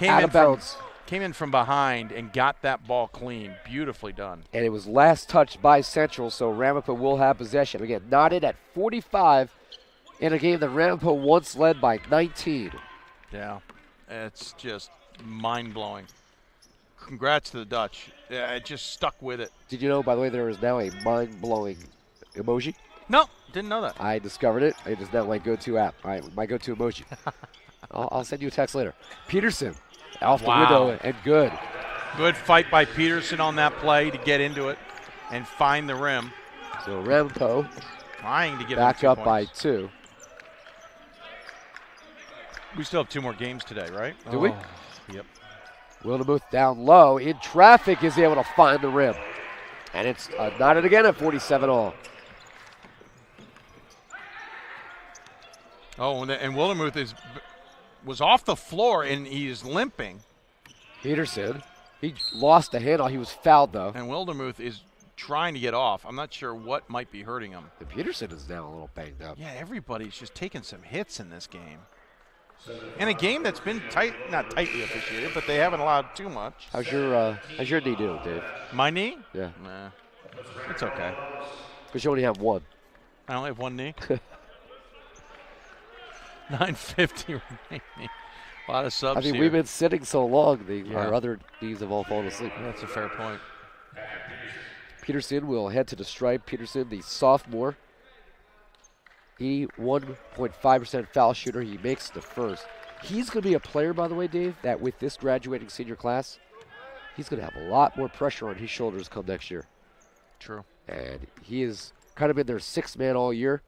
out of bounds. Came in from behind and got that ball clean. Beautifully done. And it was last touched by Central, so Ramapo will have possession. Again, knotted at 45 in a game that Ramapo once led by 19. Yeah, it's just mind-blowing. Congrats to the Dutch. Yeah, it just stuck with it. Did you know, by the way, there is now a mind-blowing emoji? No, didn't know that. I discovered it. It is now my go-to app. My go-to emoji. I'll send you a text later. Peterson off the window and good. Good fight by Peterson on that play to get into it and find the rim. So Ramapo trying to get back up by points. 2. We still have 2 more games today, right? Do we? Yep. Wildemuth down low in traffic is able to find the rim. And it's knotted again at 47 all. Oh, and Wildemuth was off the floor, and he is limping. Peterson, he lost the handle. He was fouled, though. And Wildemuth is trying to get off. I'm not sure what might be hurting him. And Peterson is now a little banged up. Yeah, everybody's just taking some hits in this game. In a game that's been not tightly officiated, but they haven't allowed too much. How's your knee doing, Dave? My knee? Yeah. Nah, it's okay. Because you only have one. I only have one knee. 9:50 remaining. A lot of subs I mean, here. we've been sitting so long, our other knees have all fallen asleep. That's a fair point. Peterson will head to the stripe. Peterson, the sophomore, 81.5% foul shooter. He makes the first. He's going to be a player, by the way, Dave, that with this graduating senior class, he's going to have a lot more pressure on his shoulders come next year. True. And he has kind of been their 6th man all year.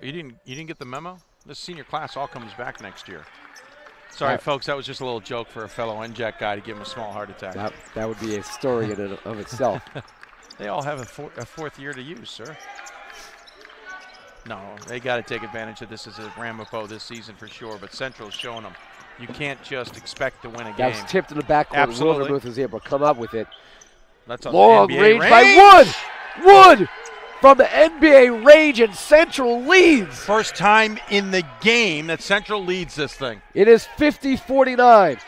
You didn't get the memo? This senior class all comes back next year. Sorry, folks, that was just a little joke for a fellow NJAC guy to give him a small heart attack. That would be a story in and of itself. They all have a 4th year to use, sir. No, they got to take advantage of this as a Ramapo this season for sure, but Central's showing them you can't just expect to win a game. That was tipped in the backcourt. Absolutely. Wildemuth was able to come up with it. That's a long NBA range by Wood from the NBA range, and Central leads. First time in the game that Central leads this thing. It is 50-49.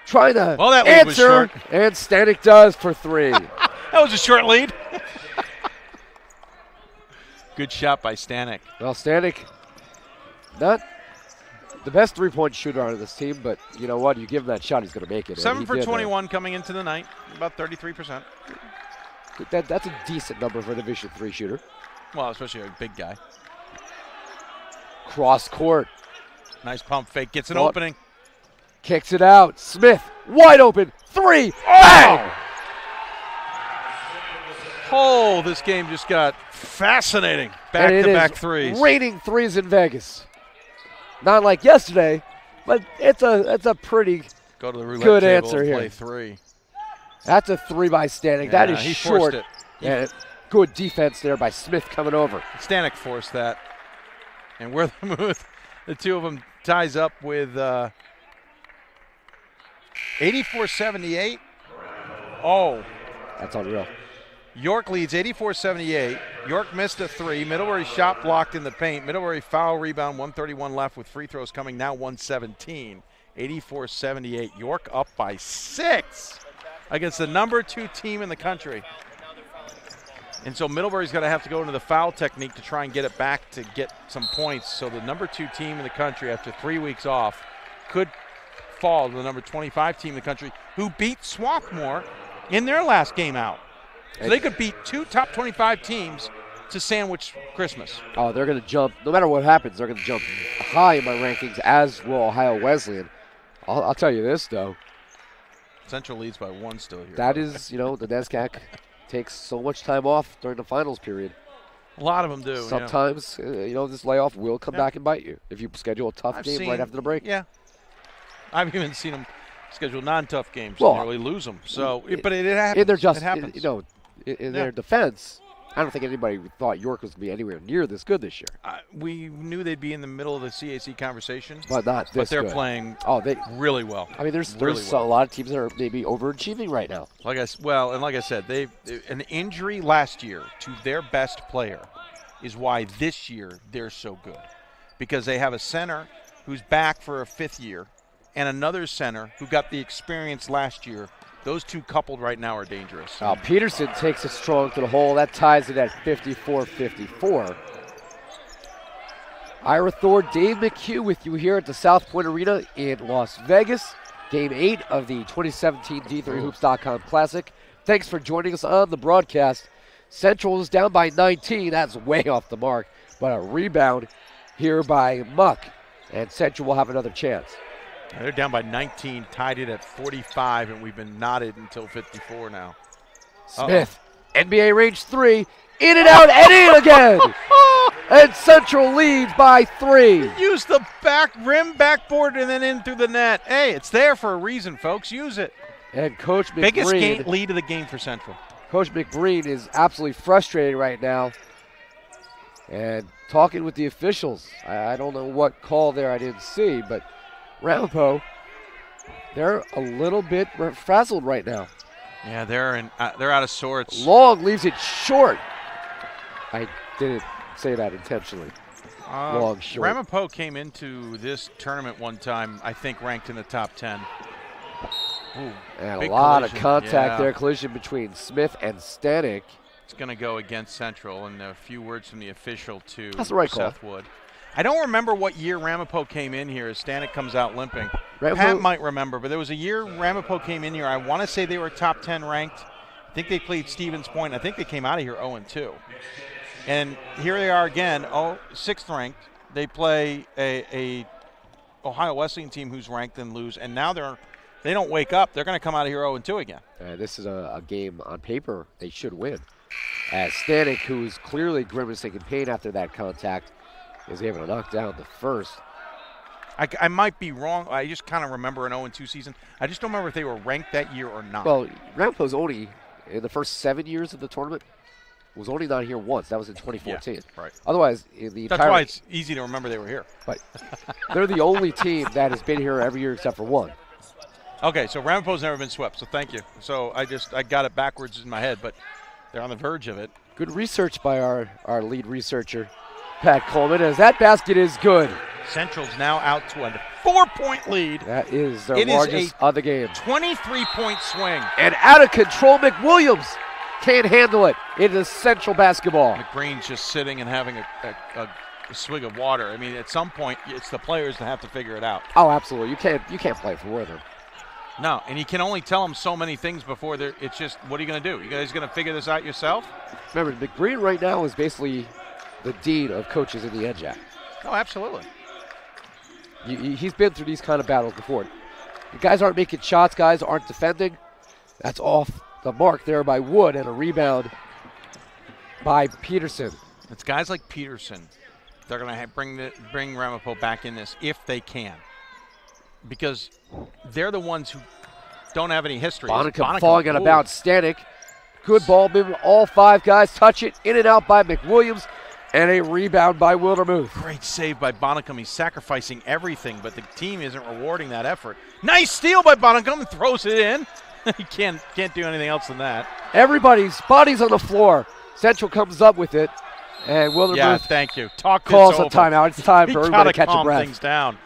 Trying to that lead was answer, short. And Stanek does for 3. That was a short lead. Good shot by Stanek. Well, Stanek, not the best three-point shooter on this team, but you know what? You give him that shot, he's going to make it. 7 for 21 coming into the night, about 33%. That's a decent number for a Division III shooter. Well, especially a big guy. Cross court. Nice pump fake. Gets an opening. Kicks it out. Smith, wide open. 3. Bang! Oh, this game just got fascinating. Back-to-back threes. Raining threes in Vegas. Not like yesterday, but it's a pretty Go to the roulette good table answer and here. play 3. That's a 3 by Stanek. Yeah, that is he short. forced it. And good defense there by Smith coming over. Stanek forced that. And Wildemuth, the two of them ties up with 84-78. Oh. That's unreal. York leads 84-78. York missed a 3. Middlebury shot blocked in the paint. Middlebury foul rebound, 131 left with free throws coming now 117. 84-78. York up by 6 against the number 2 team in the country. And so Middlebury's going to have to go into the foul technique to try and get it back to get some points. So the number 2 team in the country after 3 weeks off could fall to the number 25 team in the country who beat Swarthmore in their last game out. So they could beat 2 top 25 teams to sandwich Christmas. Oh, they're going to jump. No matter what happens, they're going to jump high in my rankings, as will Ohio Wesleyan. I'll tell you this, though. Central leads by 1 still here. That is, the NESCAC takes so much time off during the finals period. A lot of them do. Sometimes, this layoff will come back and bite you if you schedule a tough game right after the break. Yeah. I've even seen them schedule non-tough games and nearly lose them. So, but it happens. It happens. In their defense, I don't think anybody thought York was going to be anywhere near this good this year. We knew they'd be in the middle of the CAC conversation. But not this But they're good. playing really well. I mean, there's really a lot of teams that are maybe overachieving right now. Like I said, they've an injury last year to their best player is why this year they're so good. Because they have a center who's back for a 5th year and another center who got the experience last year. Those two coupled right now are dangerous. Peterson takes it strong to the hole. That ties it at 54-54. Ira Thor, Dave McHugh with you here at the South Point Arena in Las Vegas. Game 8 of the 2017 D3Hoops.com Classic. Thanks for joining us on the broadcast. Central is down by 19. That's way off the mark. But a rebound here by Muck. And Central will have another chance. They're down by 19, tied it at 45, and we've been knotted until 54 now. Smith, NBA range 3. In and out and in again. And Central leads by 3. Use the back rim, backboard, and then in through the net. Hey, it's there for a reason, folks. Use it. And Coach McBreen. Biggest lead of the game for Central. Coach McBreen is absolutely frustrated right now. And talking with the officials. I don't know what call there I didn't see, but Ramapo, they're a little bit frazzled right now. Yeah, they're out of sorts. Long leaves it short. I didn't say that intentionally. Long short. Ramapo came into this tournament one time, I think, ranked in the top 10. Ooh, and a lot of contact there, collision between Smith and Stanek. It's going to go against Central, and a few words from the official to That's the right Seth call. Wood. I don't remember what year Ramapo came in here as Stanek comes out limping. Ramapo, Pat might remember, but there was a year Ramapo came in here. I want to say they were top 10 ranked. I think they played Stevens Point. I think they came out of here 0-2. And here they are again, 6th ranked. They play a Ohio Wesleyan team who's ranked and lose, and now they don't wake up. They're going to come out of here 0-2 again. This is a game on paper they should win. As Stanek, who's clearly grimacing in pain after that contact, is able to knock down the first. I might be wrong. I just kind of remember an 0-2 season. I just don't remember if they were ranked that year or not. Well, Ramapo's only, in the first 7 years of the tournament, was only not here once. That was in 2014. Yeah, right. Otherwise, in the That's why it's easy to remember they were here. But they're the only team that has been here every year except for one. Okay, so Ramapo's never been swept, so thank you. So I got it backwards in my head, but they're on the verge of it. Good research by our lead researcher, Pat Coleman, as that basket is good. Central's now out to a 4-point lead. That is their largest of the game. 23-point swing. And out of control, McWilliams can't handle it. It is Central basketball. McBreen's just sitting and having a swig of water. I mean, at some point, it's the players that have to figure it out. Oh, absolutely. You can't play for them. No, and you can only tell them so many things before it's just, what are you going to do? You guys going to figure this out yourself? Remember, McBreen right now is basically the dean of coaches in the NJAC. Oh, absolutely. He's been through these kind of battles before. The guys aren't making shots, guys aren't defending. That's off the mark there by Wood, and a rebound by Peterson. It's guys like Peterson. They're going to bring Ramapo back in this if they can, because they're the ones who don't have any history. Bonnicum falling out of bounds. Stanek, good ball movement. All 5 guys touch it. In and out by McWilliams, and a rebound by Wildermuth. Great save by Bonnicum. He's sacrificing everything, but the team isn't rewarding that effort. Nice steal by Bonnicum, and throws it in. He can't do anything else than that. Everybody's body's on the floor. Central comes up with it, and Wildermuth thank you. calls a timeout. It's time for everybody to catch a breath. Things down.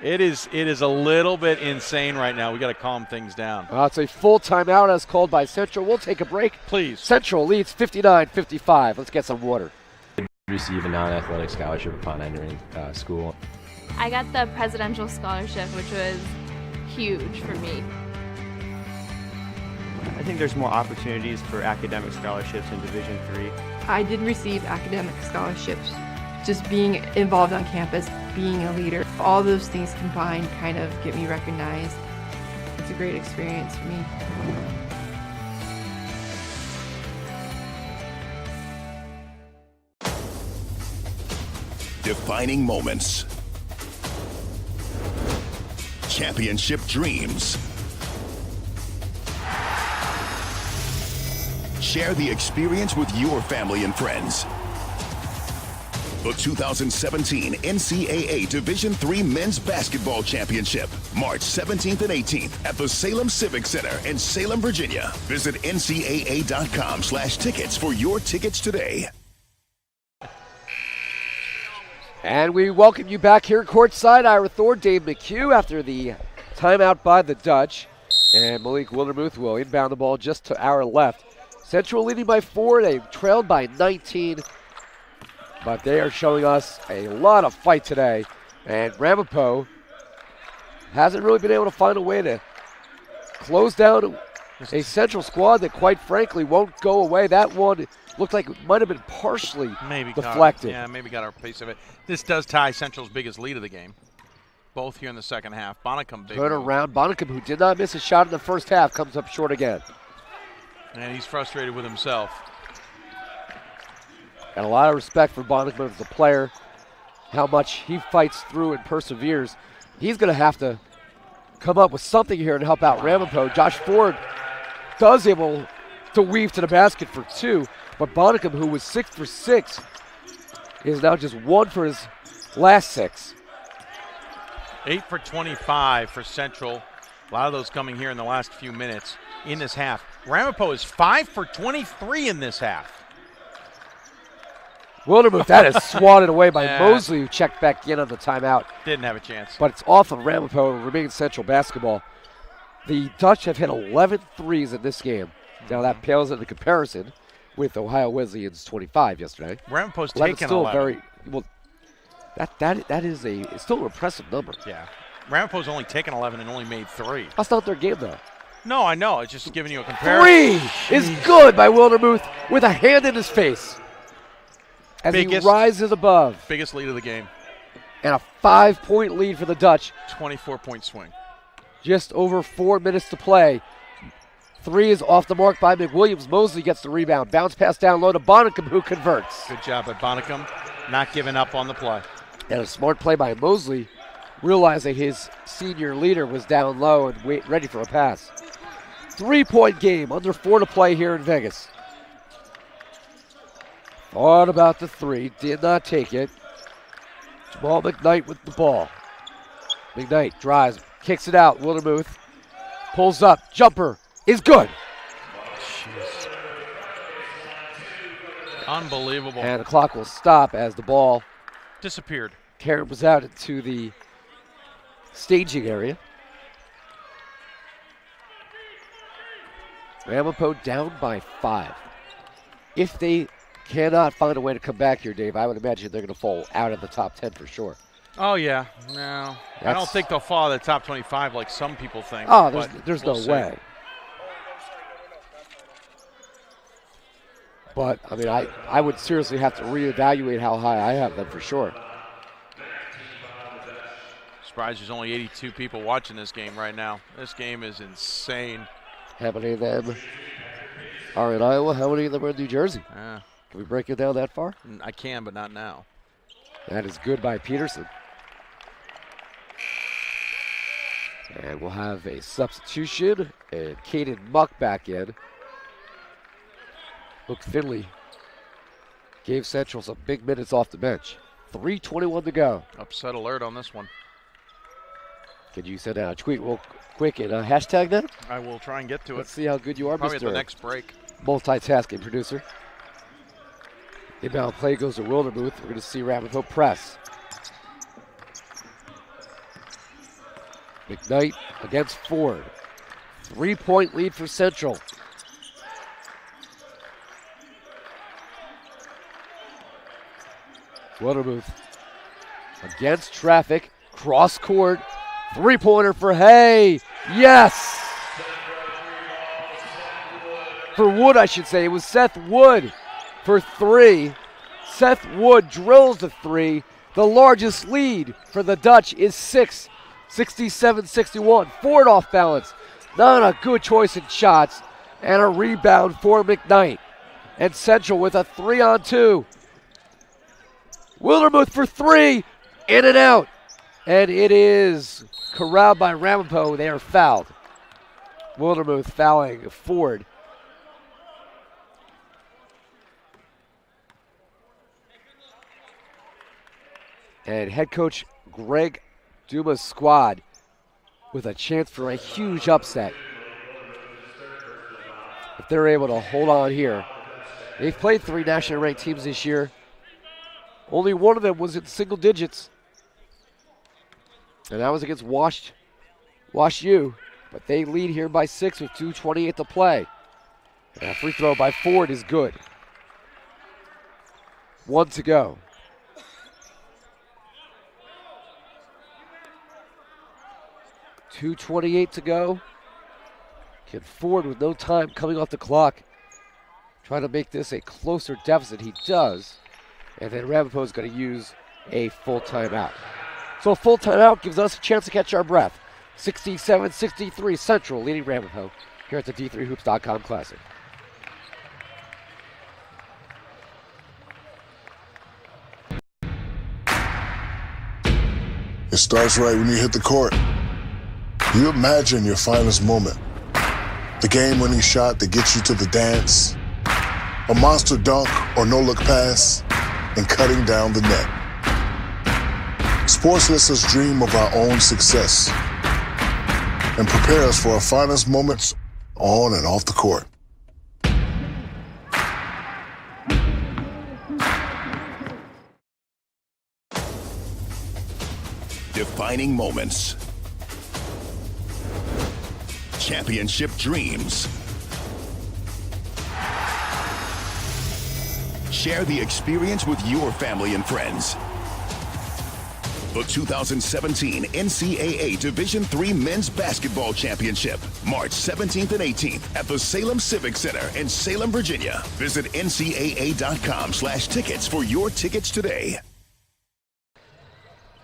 It is a little bit insane right now. We got to calm things down. Well, it's a full timeout as called by Central. We'll take a break. Please. Central leads 59-55. Let's get some water. Receive a non-athletic scholarship upon entering school. I got the presidential scholarship, which was huge for me. I think there's more opportunities for academic scholarships in Division III. I did receive academic scholarships. Just being involved on campus, being a leader, all those things combined kind of get me recognized. It's a great experience for me. Defining moments. Championship dreams. Share the experience with your family and friends. The 2017 NCAA Division III Men's Basketball Championship, March 17th and 18th at the Salem Civic Center in Salem, Virginia. Visit ncaa.com/tickets for your tickets today. And we welcome you back here courtside. Ira Thor, Dave McHugh after the timeout by the Dutch. And Malik Wildermuth will inbound the ball just to our left. Central leading by 4. They trailed by 19. But they are showing us a lot of fight today. And Ramapo hasn't really been able to find a way to close down a Central squad that, quite frankly, won't go away. That one looked like it might have been partially deflected. Maybe got our piece of it. This does tie Central's biggest lead of the game. Both here in the second half. Bonnicum big. Turn around. Bonnicum, who did not miss a shot in the first half, comes up short again. And he's frustrated with himself. And a lot of respect for Bonnicum as a player, how much he fights through and perseveres. He's going to have to come up with something here to help out Ramapo. Josh Ford does able to weave to the basket for 2, but Bonnicum, who was 6 for 6, is now just 1 for his last 6. 8 for 25 for Central. A lot of those coming here in the last few minutes in this half. Ramapo is 5 for 23 in this half. Wildermuth, that is swatted away by Mosley, who checked back in on the timeout. Didn't have a chance. But it's off of Ramapo, remains Central basketball. The Dutch have hit 11 threes in this game. Now that pales into comparison with Ohio Wesleyan's 25 yesterday. Ramapo's taken still 11. Very well. That is it's still an impressive number. Yeah, Ramapo's only taken 11 and only made 3. That's not their game though. No, I know. It's just giving you a comparison. 3 is good by Wildermuth with a hand in his face as he rises above. Biggest lead of the game. And a 5-point lead for the Dutch. 24-point swing. Just over 4 minutes to play. 3 is off the mark by McWilliams. Mosley gets the rebound. Bounce pass down low to Bonnicum, who converts. Good job by Bonnicum, not giving up on the play. And a smart play by Mosley, realizing his senior leader was down low and ready for a pass. 3-point game, under 4 to play here in Vegas. Thought about the 3, did not take it. Jamal McKnight with the ball. McKnight drives, kicks it out. Wildermuth pulls up, jumper is good. Jeez. Unbelievable. And the clock will stop as the ball disappeared. Was out into the staging area. Ramapo down by 5. If they cannot find a way to come back here, Dave, I would imagine they're going to fall out of the top 10 for sure. Oh, yeah. No. I don't think they'll fall out of the top 25 like some people think. Oh, there's no way. But, I mean, I would seriously have to reevaluate how high I have them for sure. Surprised there's only 82 people watching this game right now. This game is insane. How many of them are in Iowa? How many of them are in New Jersey? Yeah. Can we break it down that far? I can, but not now. That is good by Peterson. And we'll have a substitution, and Caden Muck back in. Luke Finley gave Central some big minutes off the bench. 3:21 to go. Upset alert on this one. Could you send out a tweet real quick and hashtag that? I will try and get to it. Let's see how good you are, Probably Mr. at the next break. Multitasking producer. Inbound play goes to Wildermuth. We're going to see Ramapo press. McKnight against Ford. 3-point lead for Central. Wildermuth against traffic. Cross court. 3-pointer for Hay. Yes! For Wood, I should say. It was Seth Wood for 3. Seth Wood drills the 3. The largest lead for the Dutch is 6. 67-61. Ford off balance. Not a good choice in shots. And a rebound for McKnight. And Central with a 3-on-2. Wildermuth for 3. In and out. And it is corralled by Ramapo. They are fouled. Wildermuth fouling Ford. And head coach Greg Duma's squad with a chance for a huge upset. If they're able to hold on here. They've played 3 nationally ranked teams this year. Only one of them was in single digits. And that was against Wash U. But they lead here by 6 with 2:28 to play. And a free throw by Ford is good. 1 to go. .228 to go. Can Ford, with no time coming off the clock, try to make this a closer deficit? He does. And then Ramapo is going to use a full timeout. So a full timeout gives us a chance to catch our breath. 67-63 Central leading Ramapo here at the D3Hoops.com Classic. It starts right when you hit the court. You imagine your finest moment. The game-winning shot that gets you to the dance. A monster dunk or no-look pass. And cutting down the net. Sports lets us dream of our own success. And prepare us for our finest moments on and off the court. Defining moments. Championship dreams. Share the experience with your family and friends. The 2017 NCAA Division III Men's Basketball Championship, March 17th and 18th at the Salem Civic Center in Salem, Virginia. Visit ncaa.com/tickets for your tickets today.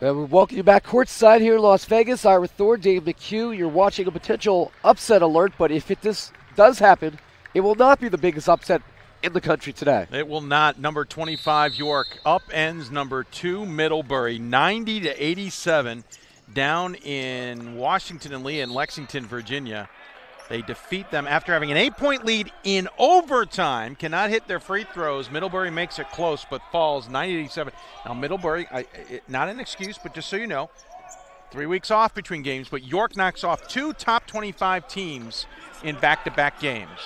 And we welcome you back courtside here in Las Vegas. Ira Thor, Dave McHugh. You're watching a potential upset alert, but if this does happen, it will not be the biggest upset in the country today. It will not. Number 25 York upends number 2 Middlebury 90-87 down in Washington and Lee in Lexington, Virginia. They defeat them after having an 8-point lead in overtime. Cannot hit their free throws. Middlebury makes it close but falls 90-87. Now Middlebury, not an excuse, but just so you know, 3 weeks off between games, but York knocks off 2 top 25 teams in back-to-back games.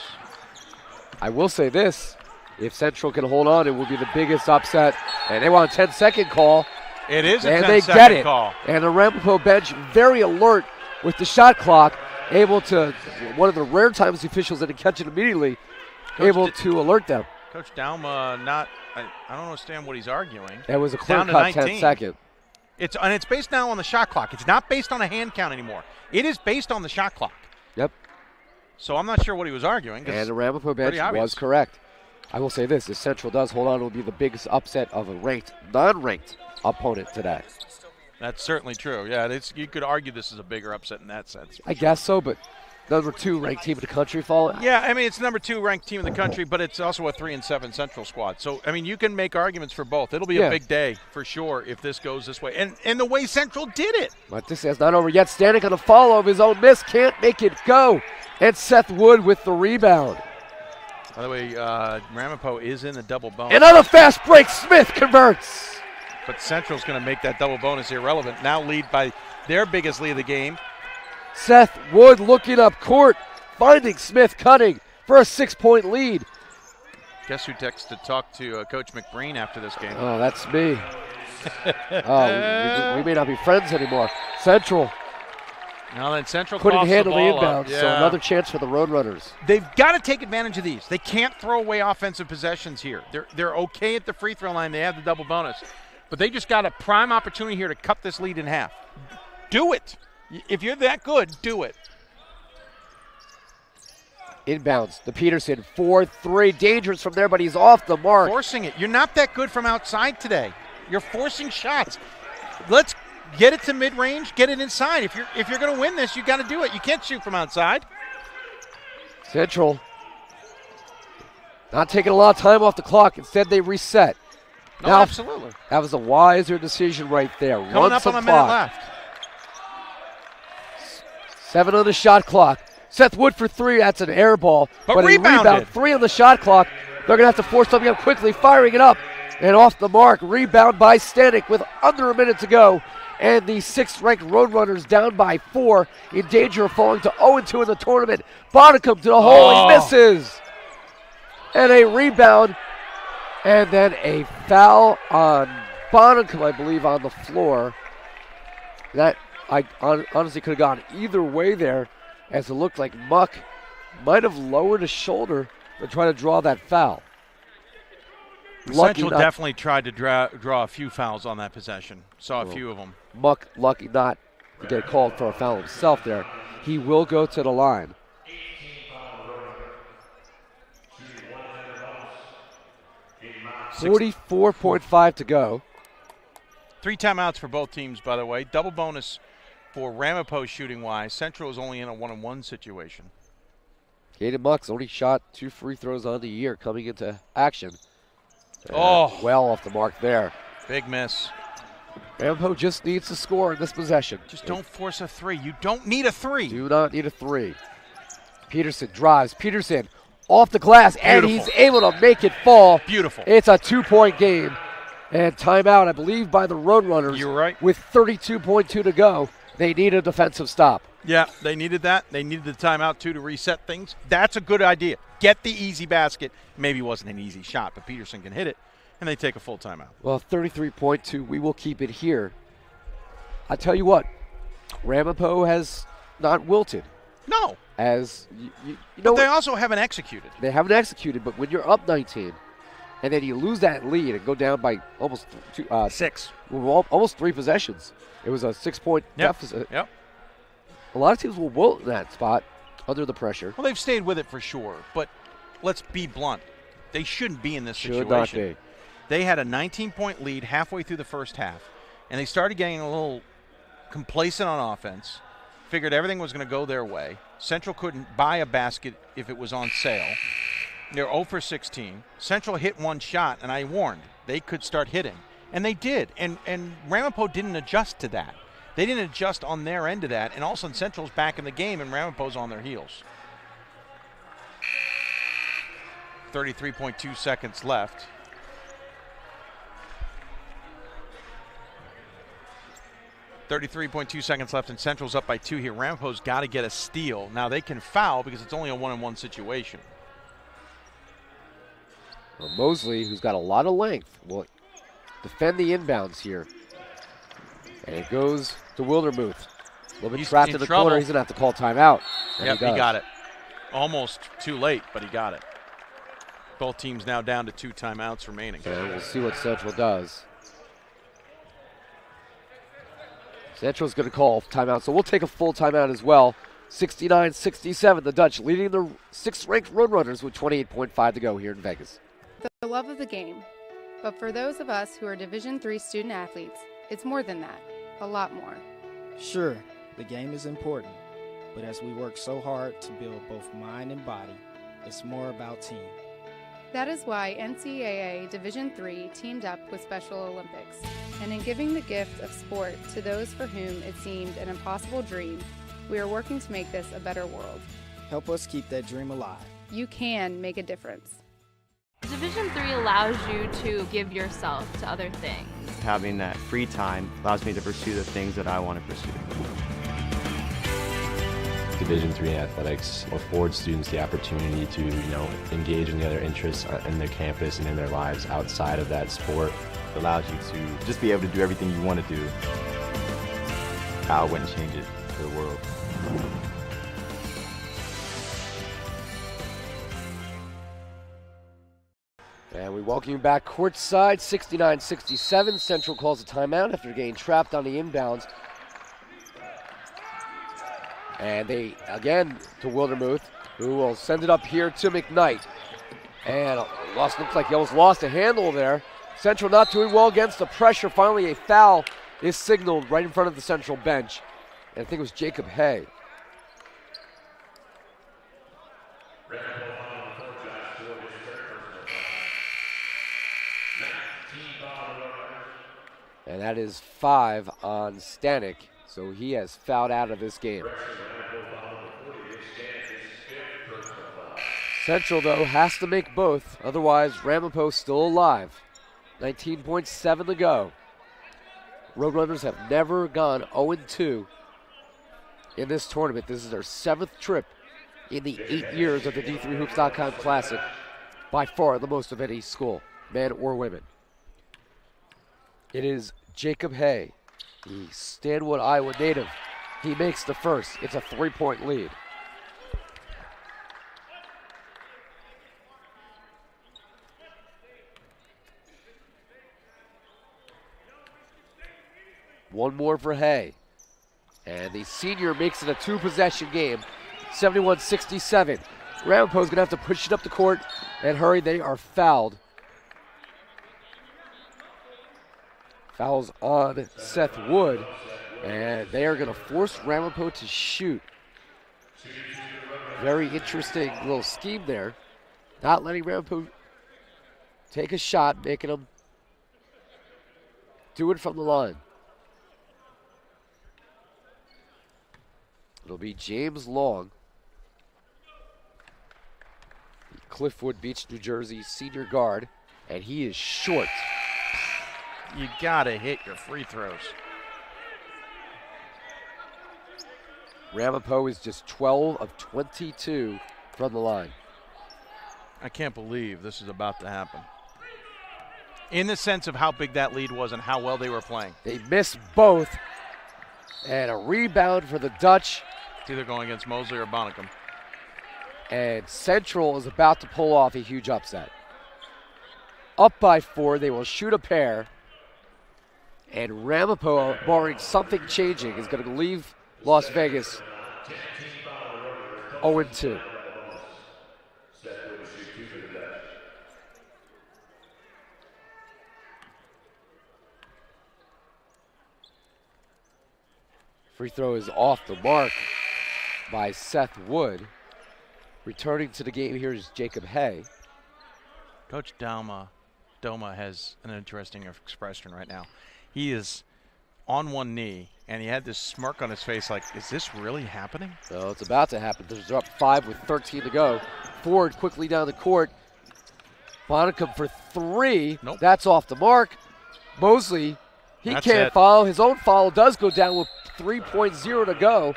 I will say this, if Central can hold on, it will be the biggest upset. And they want a 10-second call. It is a 10-second call. And they get it. And the Ramapo bench very alert with the shot clock, able to, one of the rare times the officials didn't catch it immediately, able to alert them. Coach Dauma, I don't understand what he's arguing. That was a clear-cut 10-second. It's based now on the shot clock. It's not based on a hand count anymore. It is based on the shot clock. Yep. So I'm not sure what he was arguing. And the Ramapo bench was correct. I will say this, if Central does hold on, it will be the biggest upset of a ranked, non-ranked opponent today. That's certainly true. Yeah, you could argue this is a bigger upset in that sense. I guess so, but number 2 ranked team in the country fall. Yeah, I mean, it's number 2 ranked team in the country, but it's also a 3-7 Central squad. So, I mean, you can make arguments for both. It'll be a big day for sure if this goes this way. And the way Central did it. But this is not over yet. Stanek on a follow of his own miss. Can't make it go. And Seth Wood with the rebound. By the way, Ramapo is in the double bonus. And on a fast break, Smith converts. But Central's going to make that double bonus irrelevant. Now lead by their biggest lead of the game. Seth Wood looking up court, finding Smith cutting for a 6-point lead. Guess who texted to talk to Coach McBreen after this game? Oh, that's me. We may not be friends anymore. Central. Now then, Central couldn't handle the inbound, yeah. So another chance for the Roadrunners. They've got to take advantage of these. They can't throw away offensive possessions here. They're okay at the free throw line. They have the double bonus. But they just got a prime opportunity here to cut this lead in half. Do it. If you're that good, do it. Inbounds. The Peterson 4-3. Dangerous from there, but he's off the mark. Forcing it. You're not that good from outside today. You're forcing shots. Let's get it to mid-range, get it inside. If you're going to win this, you got to do it. You can't shoot from outside. Central not taking a lot of time off the clock. Instead, they reset. No, now, absolutely. That was a wiser decision right there. Coming up on a minute left. 7 on the shot clock. Seth Wood for 3. That's an air ball. But a rebound. 3 on the shot clock. They're going to have to force something up quickly, firing it up. And off the mark. Rebound by Stanek with under a minute to go. And the 6th-ranked Roadrunners down by 4, in danger of falling to 0-2 in the tournament. Bodicum to the hole. He misses. And a rebound. And then a foul on Bonicum, I believe, on the floor. That I honestly could have gone either way there, as it looked like Muck might have lowered his shoulder to try to draw that foul. Central definitely tried to draw a few fouls on that possession. Saw a few of them. Muck lucky not to get called for a foul himself there. He will go to the line. $44.5 to go. 3 timeouts for both teams, by the way. Double bonus for Ramapo shooting-wise. Central is only in a 1-on-1 situation. Caden Muck's only shot 2 free throws on the year coming into action. Well off the mark there. Big miss. Ramapo just needs to score in this possession. Just don't force a 3. You don't need a 3. Do not need a 3. Peterson drives. Peterson off the glass, and he's able to make it fall. Beautiful. It's a 2-point game. And timeout, I believe, by the Roadrunners. You're right. With 32.2 to go, they need a defensive stop. Yeah, they needed that. They needed the timeout, too, to reset things. That's a good idea. Get the easy basket. Maybe it wasn't an easy shot, but Peterson can hit it, and they take a full timeout. Well, 33.2, we will keep it here. I tell you what, Ramapo has not wilted. No. As you know, but they also haven't executed. They haven't executed, but when you're up 19, and then you lose that lead and go down by almost 6. Almost 3 possessions. It was a 6-point deficit. Yep. A lot of teams will wilt in that spot under the pressure. Well, they've stayed with it for sure, but let's be blunt. They shouldn't be in this situation. Should not be. They had a 19-point lead halfway through the first half, and they started getting a little complacent on offense, figured everything was going to go their way. Central couldn't buy a basket if it was on sale. They're 0 for 16. Central hit 1 shot, and I warned they could start hitting. And they did. And Ramapo didn't adjust to that. They didn't adjust on their end of that, and all of a sudden Central's back in the game, and Ramapo's on their heels. 33.2 seconds left. And Central's up by 2 here. Ramapo's got to get a steal. Now they can foul because it's only a 1-on-1 situation. Well, Mosley, who's got a lot of length, will defend the inbounds here. And it goes to Wildermuth. A little bit trapped in the corner. He's going to have to call timeout. Yep, he got it. Almost too late, but he got it. Both teams now down to 2 timeouts remaining. And we'll see what Central does. Central's going to call timeout, so we'll take a full timeout as well. 69-67, the Dutch leading the 6th-ranked Roadrunners with 28.5 to go here in Vegas. The love of the game. But for those of us who are Division III student athletes, it's more than that, a lot more. Sure, the game is important, but as we work so hard to build both mind and body, it's more about team. That is why NCAA Division III teamed up with Special Olympics, and in giving the gift of sport to those for whom it seemed an impossible dream, we are working to make this a better world. Help us keep that dream alive. You can make a difference. Division III allows you to give yourself to other things. Having that free time allows me to pursue the things that I want to pursue. Division III athletics affords students the opportunity to, engage in the other interests in their campus and in their lives outside of that sport. It allows you to just be able to do everything you want to do. I wouldn't change it for the world. And we welcome you back courtside, 69-67. Central calls a timeout after getting trapped on the inbounds. And they, again, to Wildermuth, who will send it up here to McKnight. And looks like he almost lost a handle there. Central not doing well against the pressure. Finally, a foul is signaled right in front of the Central bench. And I think it was Jacob Hay. And that is 5 on Stanek, so he has fouled out of this game. Central, though, has to make both, otherwise Ramapo still alive. 19.7 to go. Roadrunners have never gone 0-2 in this tournament. This is their 7th trip in the 8 years of the D3Hoops.com Classic. By far the most of any school, men or women. It is Jacob Hay, the Stanwood, Iowa native. He makes the first. It's a 3-point lead. One more for Hay. And the senior makes it a 2-possession game, 71-67. Ramapo's going to have to push it up the court and hurry. They are fouled. Fouls on Seth Wood, and they are going to force Ramapo to shoot. Very interesting little scheme there. Not letting Ramapo take a shot, making them do it from the line. It'll be James Long, the Cliffwood Beach, New Jersey senior guard, and he is short. You gotta hit your free throws. Ramapo is just 12 of 22 from the line. I can't believe this is about to happen. In the sense of how big that lead was and how well they were playing. They missed both. And a rebound for the Dutch. It's either going against Mosley or Bonnicum. And Central is about to pull off a huge upset. Up by 4, they will shoot a pair. And Ramapo, barring something changing, is going to leave Las Vegas 0-2. Free throw is off the mark by Seth Wood. Returning to the game here is Jacob Hay. Coach Doma has an interesting expression right now. He is on one knee, and he had this smirk on his face like, is this really happening? So it's about to happen. They're up 5 with 13 to go. Ford quickly down the court. Bonnicum for 3. Nope. That's off the mark. Mosley, That's can't it. foul. His own foul does go down with 3.0 to go.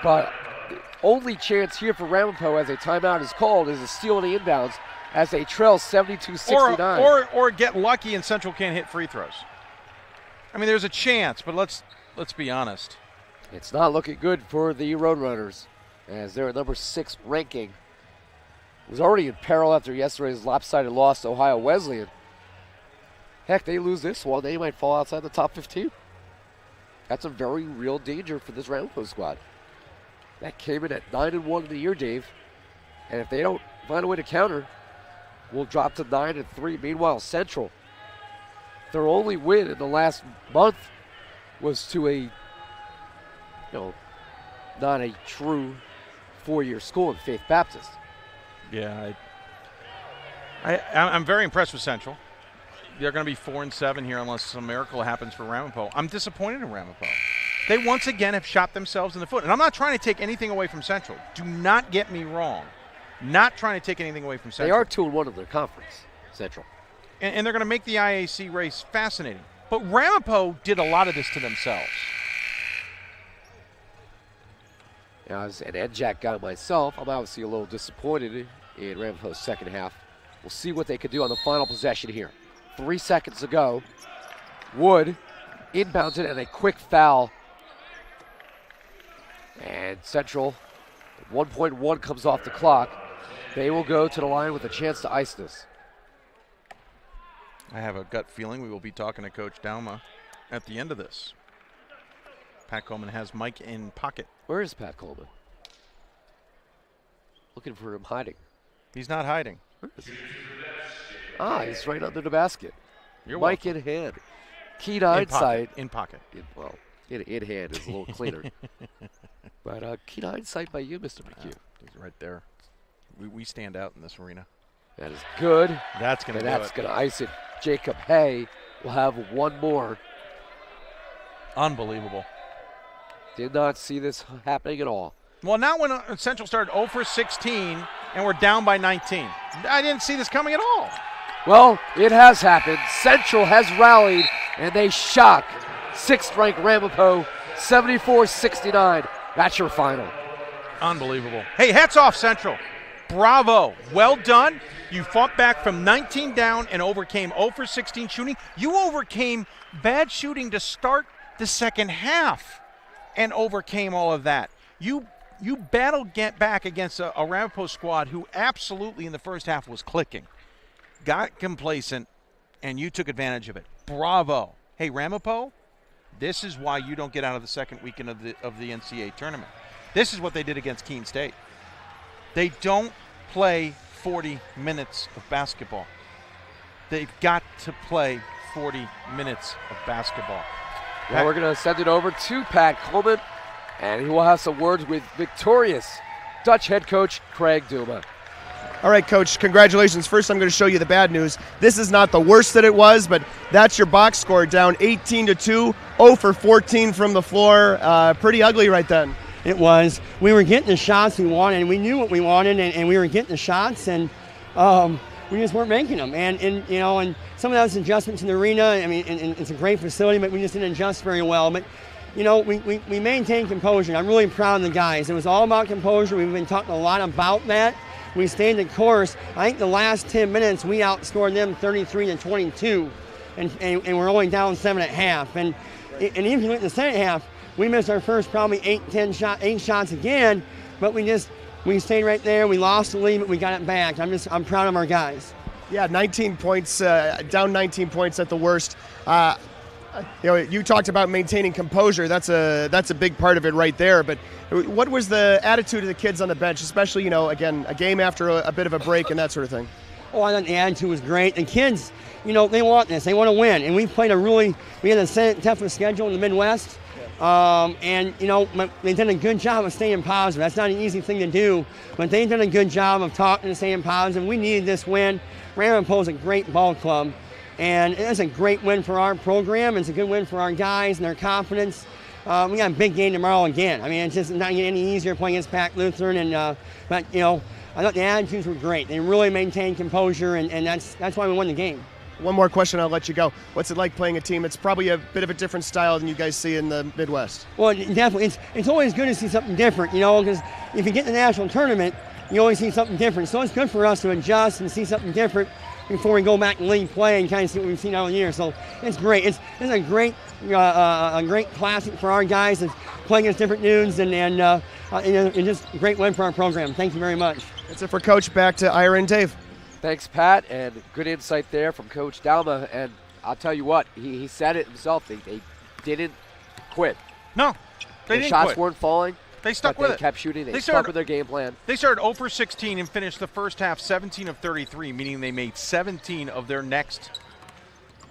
But the only chance here for Ramapo as a timeout is called is a steal in the inbounds as they trail 72-69. Or get lucky and Central can't hit free throws. I mean, there's a chance, but let's be honest. It's not looking good for the Roadrunners as they're at number 6 ranking. Was already in peril after yesterday's lopsided loss to Ohio Wesleyan. Heck, they lose this one, they might fall outside the top 15. That's a very real danger for this Ramapo squad. That came in at 9-1 in the year, Dave. And if they don't find a way to counter, we'll drop to 9-3. Meanwhile, Central, their only win in the last month was to not a true 4-year school in Faith Baptist. Yeah, I'm very impressed with Central. They're going to be 4-7 here unless some miracle happens for Ramapo. I'm disappointed in Ramapo. They once again have shot themselves in the foot. And I'm not trying to take anything away from Central. Do not get me wrong. Not trying to take anything away from Central. They are 2-1 in their conference, Central. And they're going to make the IAC race fascinating. But Ramapo did a lot of this to themselves. As an NJAC guy myself, I'm obviously a little disappointed in Ramapo's second half. We'll see what they can do on the final possession here. 3 seconds to go. Wood inbounds it and a quick foul. And Central, 1.1 comes off the clock. They will go to the line with a chance to ice this. I have a gut feeling we will be talking to Coach Dauma at the end of this. Pat Coleman has Mike in pocket. Where is Pat Coleman? Looking for him hiding. He's not hiding. Where is he? He's right under the basket. You're Mike welcome. in hand. Keen hindsight. In pocket. In hand is a little cleaner. But keen hindsight by you, Mr. McHugh. He's right there. We stand out in this arena. That is good. That's going to do it. That's going to ice it. Jacob Hay will have one more. Unbelievable. Did not see this happening at all. Well, now when Central started 0 for 16 and we're down by 19. I didn't see this coming at all. Well, it has happened. Central has rallied, and they shock 6th-ranked Ramapo 74-69. That's your final. Unbelievable. Hey, hats off Central. Bravo. Well done. You fought back from 19 down and overcame 0 for 16 shooting. You overcame bad shooting to start the second half and overcame all of that. You battled back against a Ramapo squad who absolutely in the first half was clicking, got complacent, and you took advantage of it. Bravo. Hey, Ramapo, this is why you don't get out of the second weekend of the NCAA tournament. This is what they did against Keene State. They don't play 40 minutes of basketball. They've got to play 40 minutes of basketball. Well, we're going to send it over to Pat Coleman, and he will have some words with victorious Dutch head coach Craig Duma. All right, Coach, congratulations. First, I'm going to show you the bad news. This is not the worst that it was, but that's your box score, down 18-2, 0 for 14 from the floor. Pretty ugly right then. It was. We were getting the shots we wanted, and we knew what we wanted, and we were getting the shots, and we just weren't making them. And some of that was adjustments in the arena. I mean, and it's a great facility, but we just didn't adjust very well. But we maintained composure. I'm really proud of the guys. It was all about composure. We've been talking a lot about that. We stayed the course. I think the last 10 minutes we outscored them 33-22, and we're only down 7 at half. And even if you look at the second half, we missed our first probably 8 shots again, but we stayed right there. We lost the lead, but we got it back. I'm proud of our guys. Yeah, 19 points, down 19 points at the worst. You talked about maintaining composure. That's a big part of it right there. But what was the attitude of the kids on the bench, especially, again, a game after a bit of a break and that sort of thing? Oh, I thought the attitude was great. The kids, they want this. They want to win. And we had the toughest schedule in the Midwest. They've done a good job of staying positive. That's not an easy thing to do, but they've done a good job of talking and staying positive. We needed this win. Ramapo is a great ball club, and it's a great win for our program. It's a good win for our guys and their confidence. We got a big game tomorrow again. I mean, it's just not getting any easier playing against Pac Lutheran, but I thought the attitudes were great. They really maintained composure, and that's why we won the game. One more question, I'll let you go. What's it like playing a team? It's probably a bit of a different style than you guys see in the Midwest. Well, definitely. It's always good to see something different, because if you get in the national tournament, you always see something different. So it's good for us to adjust and see something different before we go back and league play and kind of see what we've seen all year. So it's great. It's a great classic for our guys. It's playing against different dudes, and just a great win for our program. Thank you very much. That's it for Coach. Back to Ira and Dave. Thanks, Pat, and good insight there from Coach Dalma. And I'll tell you what, he said it himself. They didn't quit. No, they didn't shots quit. Weren't falling. They stuck with it. They kept shooting. They stuck with their game plan. They started 0 for 16 and finished the first half 17 of 33, meaning they made 17 of their next,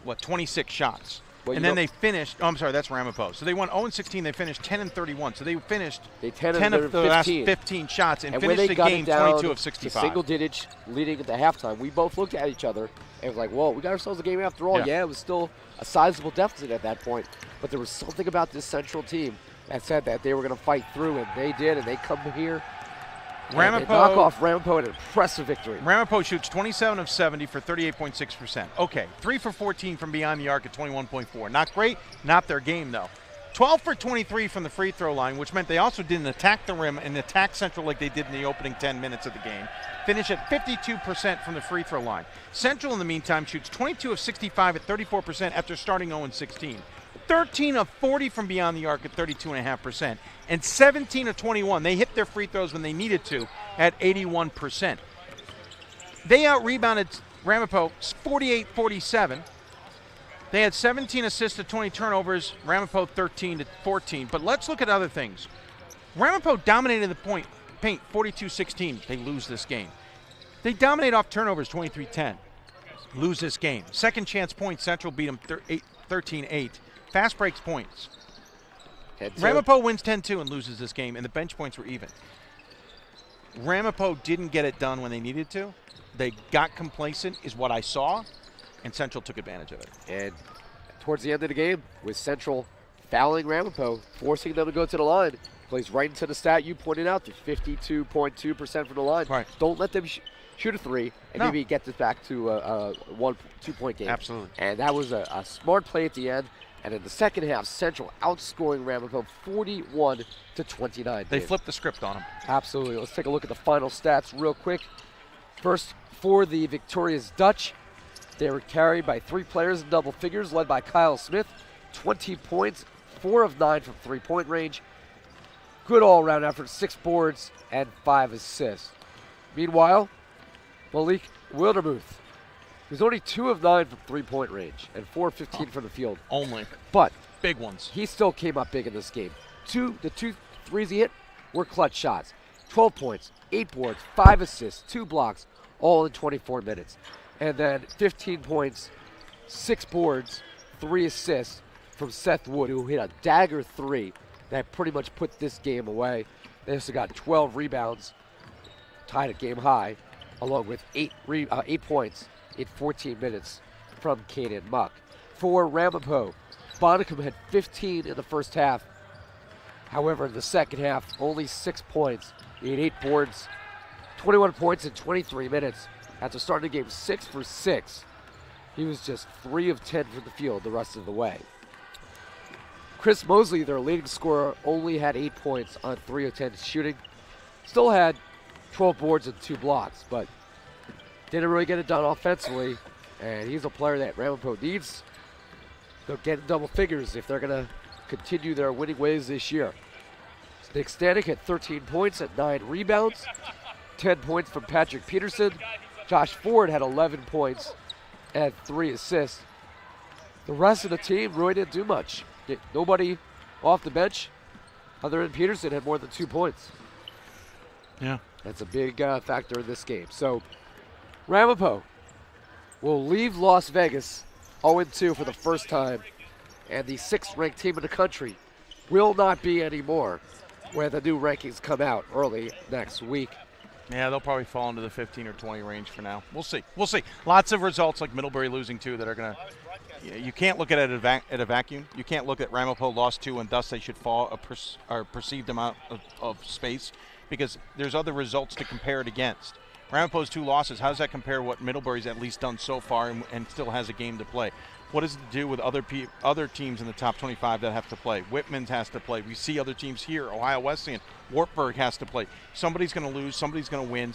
26 shots. Well, and then they finished, I'm sorry, that's Ramapo. So they went 0 and 16, they finished 10 and 31. So they finished 10 of the last 15 shots and finished the game 22 of 65. Single digits leading at the halftime. We both looked at each other and was like, whoa, we got ourselves a game after all. Yeah, it was still a sizable deficit at that point. But there was something about this Central team that said that they were going to fight through, and they did, and they come here. Ramapo knock off Ramapo an impressive victory. Ramapo shoots 27 of 70 for 38.6%. Okay, 3 for 14 from beyond the arc at 21.4. Not great, not their game though. 12 for 23 from the free throw line, which meant they also didn't attack the rim and attack Central like they did in the opening 10 minutes of the game. Finish at 52% from the free throw line. Central, in the meantime, shoots 22 of 65 at 34% after starting 0 and 16. 13 of 40 from beyond the arc at 32.5%, and 17 of 21. They hit their free throws when they needed to at 81%. They out-rebounded Ramapo 48-47. They had 17 assists to 20 turnovers, Ramapo 13 to 14. But let's look at other things. Ramapo dominated the paint 42-16. They lose this game. They dominate off turnovers 23-10. Lose this game. Second chance points, Central beat them 13-8. Fast breaks points. Ramapo wins 10-2 and loses this game, and the bench points were even. Ramapo didn't get it done when they needed to. They got complacent, is what I saw, and Central took advantage of it. And towards the end of the game, with Central fouling Ramapo, forcing them to go to the line, plays right into the stat you pointed out, the 52.2% from the line. Right. Don't let them shoot a three and maybe get this back to a 1-2 point game. Absolutely. And that was a smart play at the end. And in the second half, Central outscoring Ramapo 41-29. They flipped the script on them. Absolutely. Let's take a look at the final stats real quick. First, for the victorious Dutch, they were carried by 3 players in double figures, led by Kyle Smith, 20 points, 4 of 9 from three-point range. Good all-around effort, 6 boards and 5 assists. Meanwhile, Malik Wildermuth was only 2 of 9 from three-point range and 4 of 15 from the field. Only. But big ones. He still came up big in this game. The two threes he hit were clutch shots. 12 points, 8 boards, 5 assists, 2 blocks, all in 24 minutes. And then 15 points, 6 boards, 3 assists from Seth Wood, who hit a dagger 3 that pretty much put this game away. They also got 12 rebounds, tied at game high, along with 8 points in 14 minutes from Kaden Muck. For Ramapo, Bonnicum had 15 in the first half. However, in the second half, only 6 points. He had 8 boards, 21 points in 23 minutes. After starting the game 6 for 6, he was just 3 of 10 from the field the rest of the way. Chris Mosley, their leading scorer, only had 8 points on 3 of 10 shooting. Still had 12 boards and 2 blocks, but didn't really get it done offensively. And he's a player that Ramapo needs. They'll get in double figures if they're going to continue their winning ways this year. Nick Stanek had 13 points and 9 rebounds. 10 points from Patrick Peterson. Josh Ford had 11 points and 3 assists. The rest of the team really didn't do much. Nobody off the bench other than Peterson had more than 2 points. Yeah. That's a big factor in this game. So Ramapo will leave Las Vegas 0-2 for the first time, and the 6th-ranked team in the country will not be anymore when the new rankings come out early next week. Yeah, they'll probably fall into the 15 or 20 range for now. We'll see. We'll see. Lots of results like Middlebury losing 2 that are going to – you can't look at it at a vacuum. You can't look at Ramapo lost 2 and thus they should fall a perceived amount of space, because there's other results to compare it against. Ramapo's 2 losses, how does that compare to what Middlebury's at least done so far and still has a game to play? What does it do with other teams in the top 25 that have to play? Whitman's has to play. We see other teams here. Ohio Wesleyan, Wartburg has to play. Somebody's going to lose. Somebody's going to win.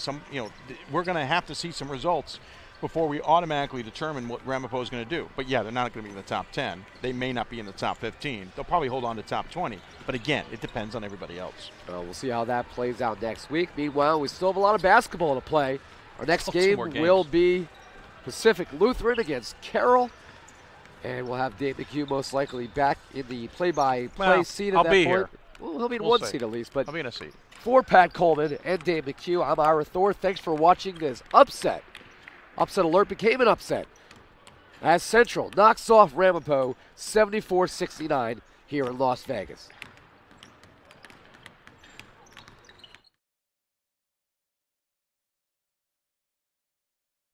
We're going to have to see some results before we automatically determine what Ramapo is going to do. But yeah, they're not going to be in the top 10. They may not be in the top 15. They'll probably hold on to top 20. But again, it depends on everybody else. We'll see how that plays out next week. Meanwhile, we still have a lot of basketball to play. Our next game will be Pacific Lutheran against Carroll. And we'll have Dave McHugh most likely back in the play-by-play seat at that point. I'll be here. Well, he'll be in one seat at least. But I'll be in a seat. For Pat Coleman and Dave McHugh, I'm Ira Thor. Thanks for watching this upset. Upset alert became an upset as Central knocks off Ramapo 74-69 here in Las Vegas.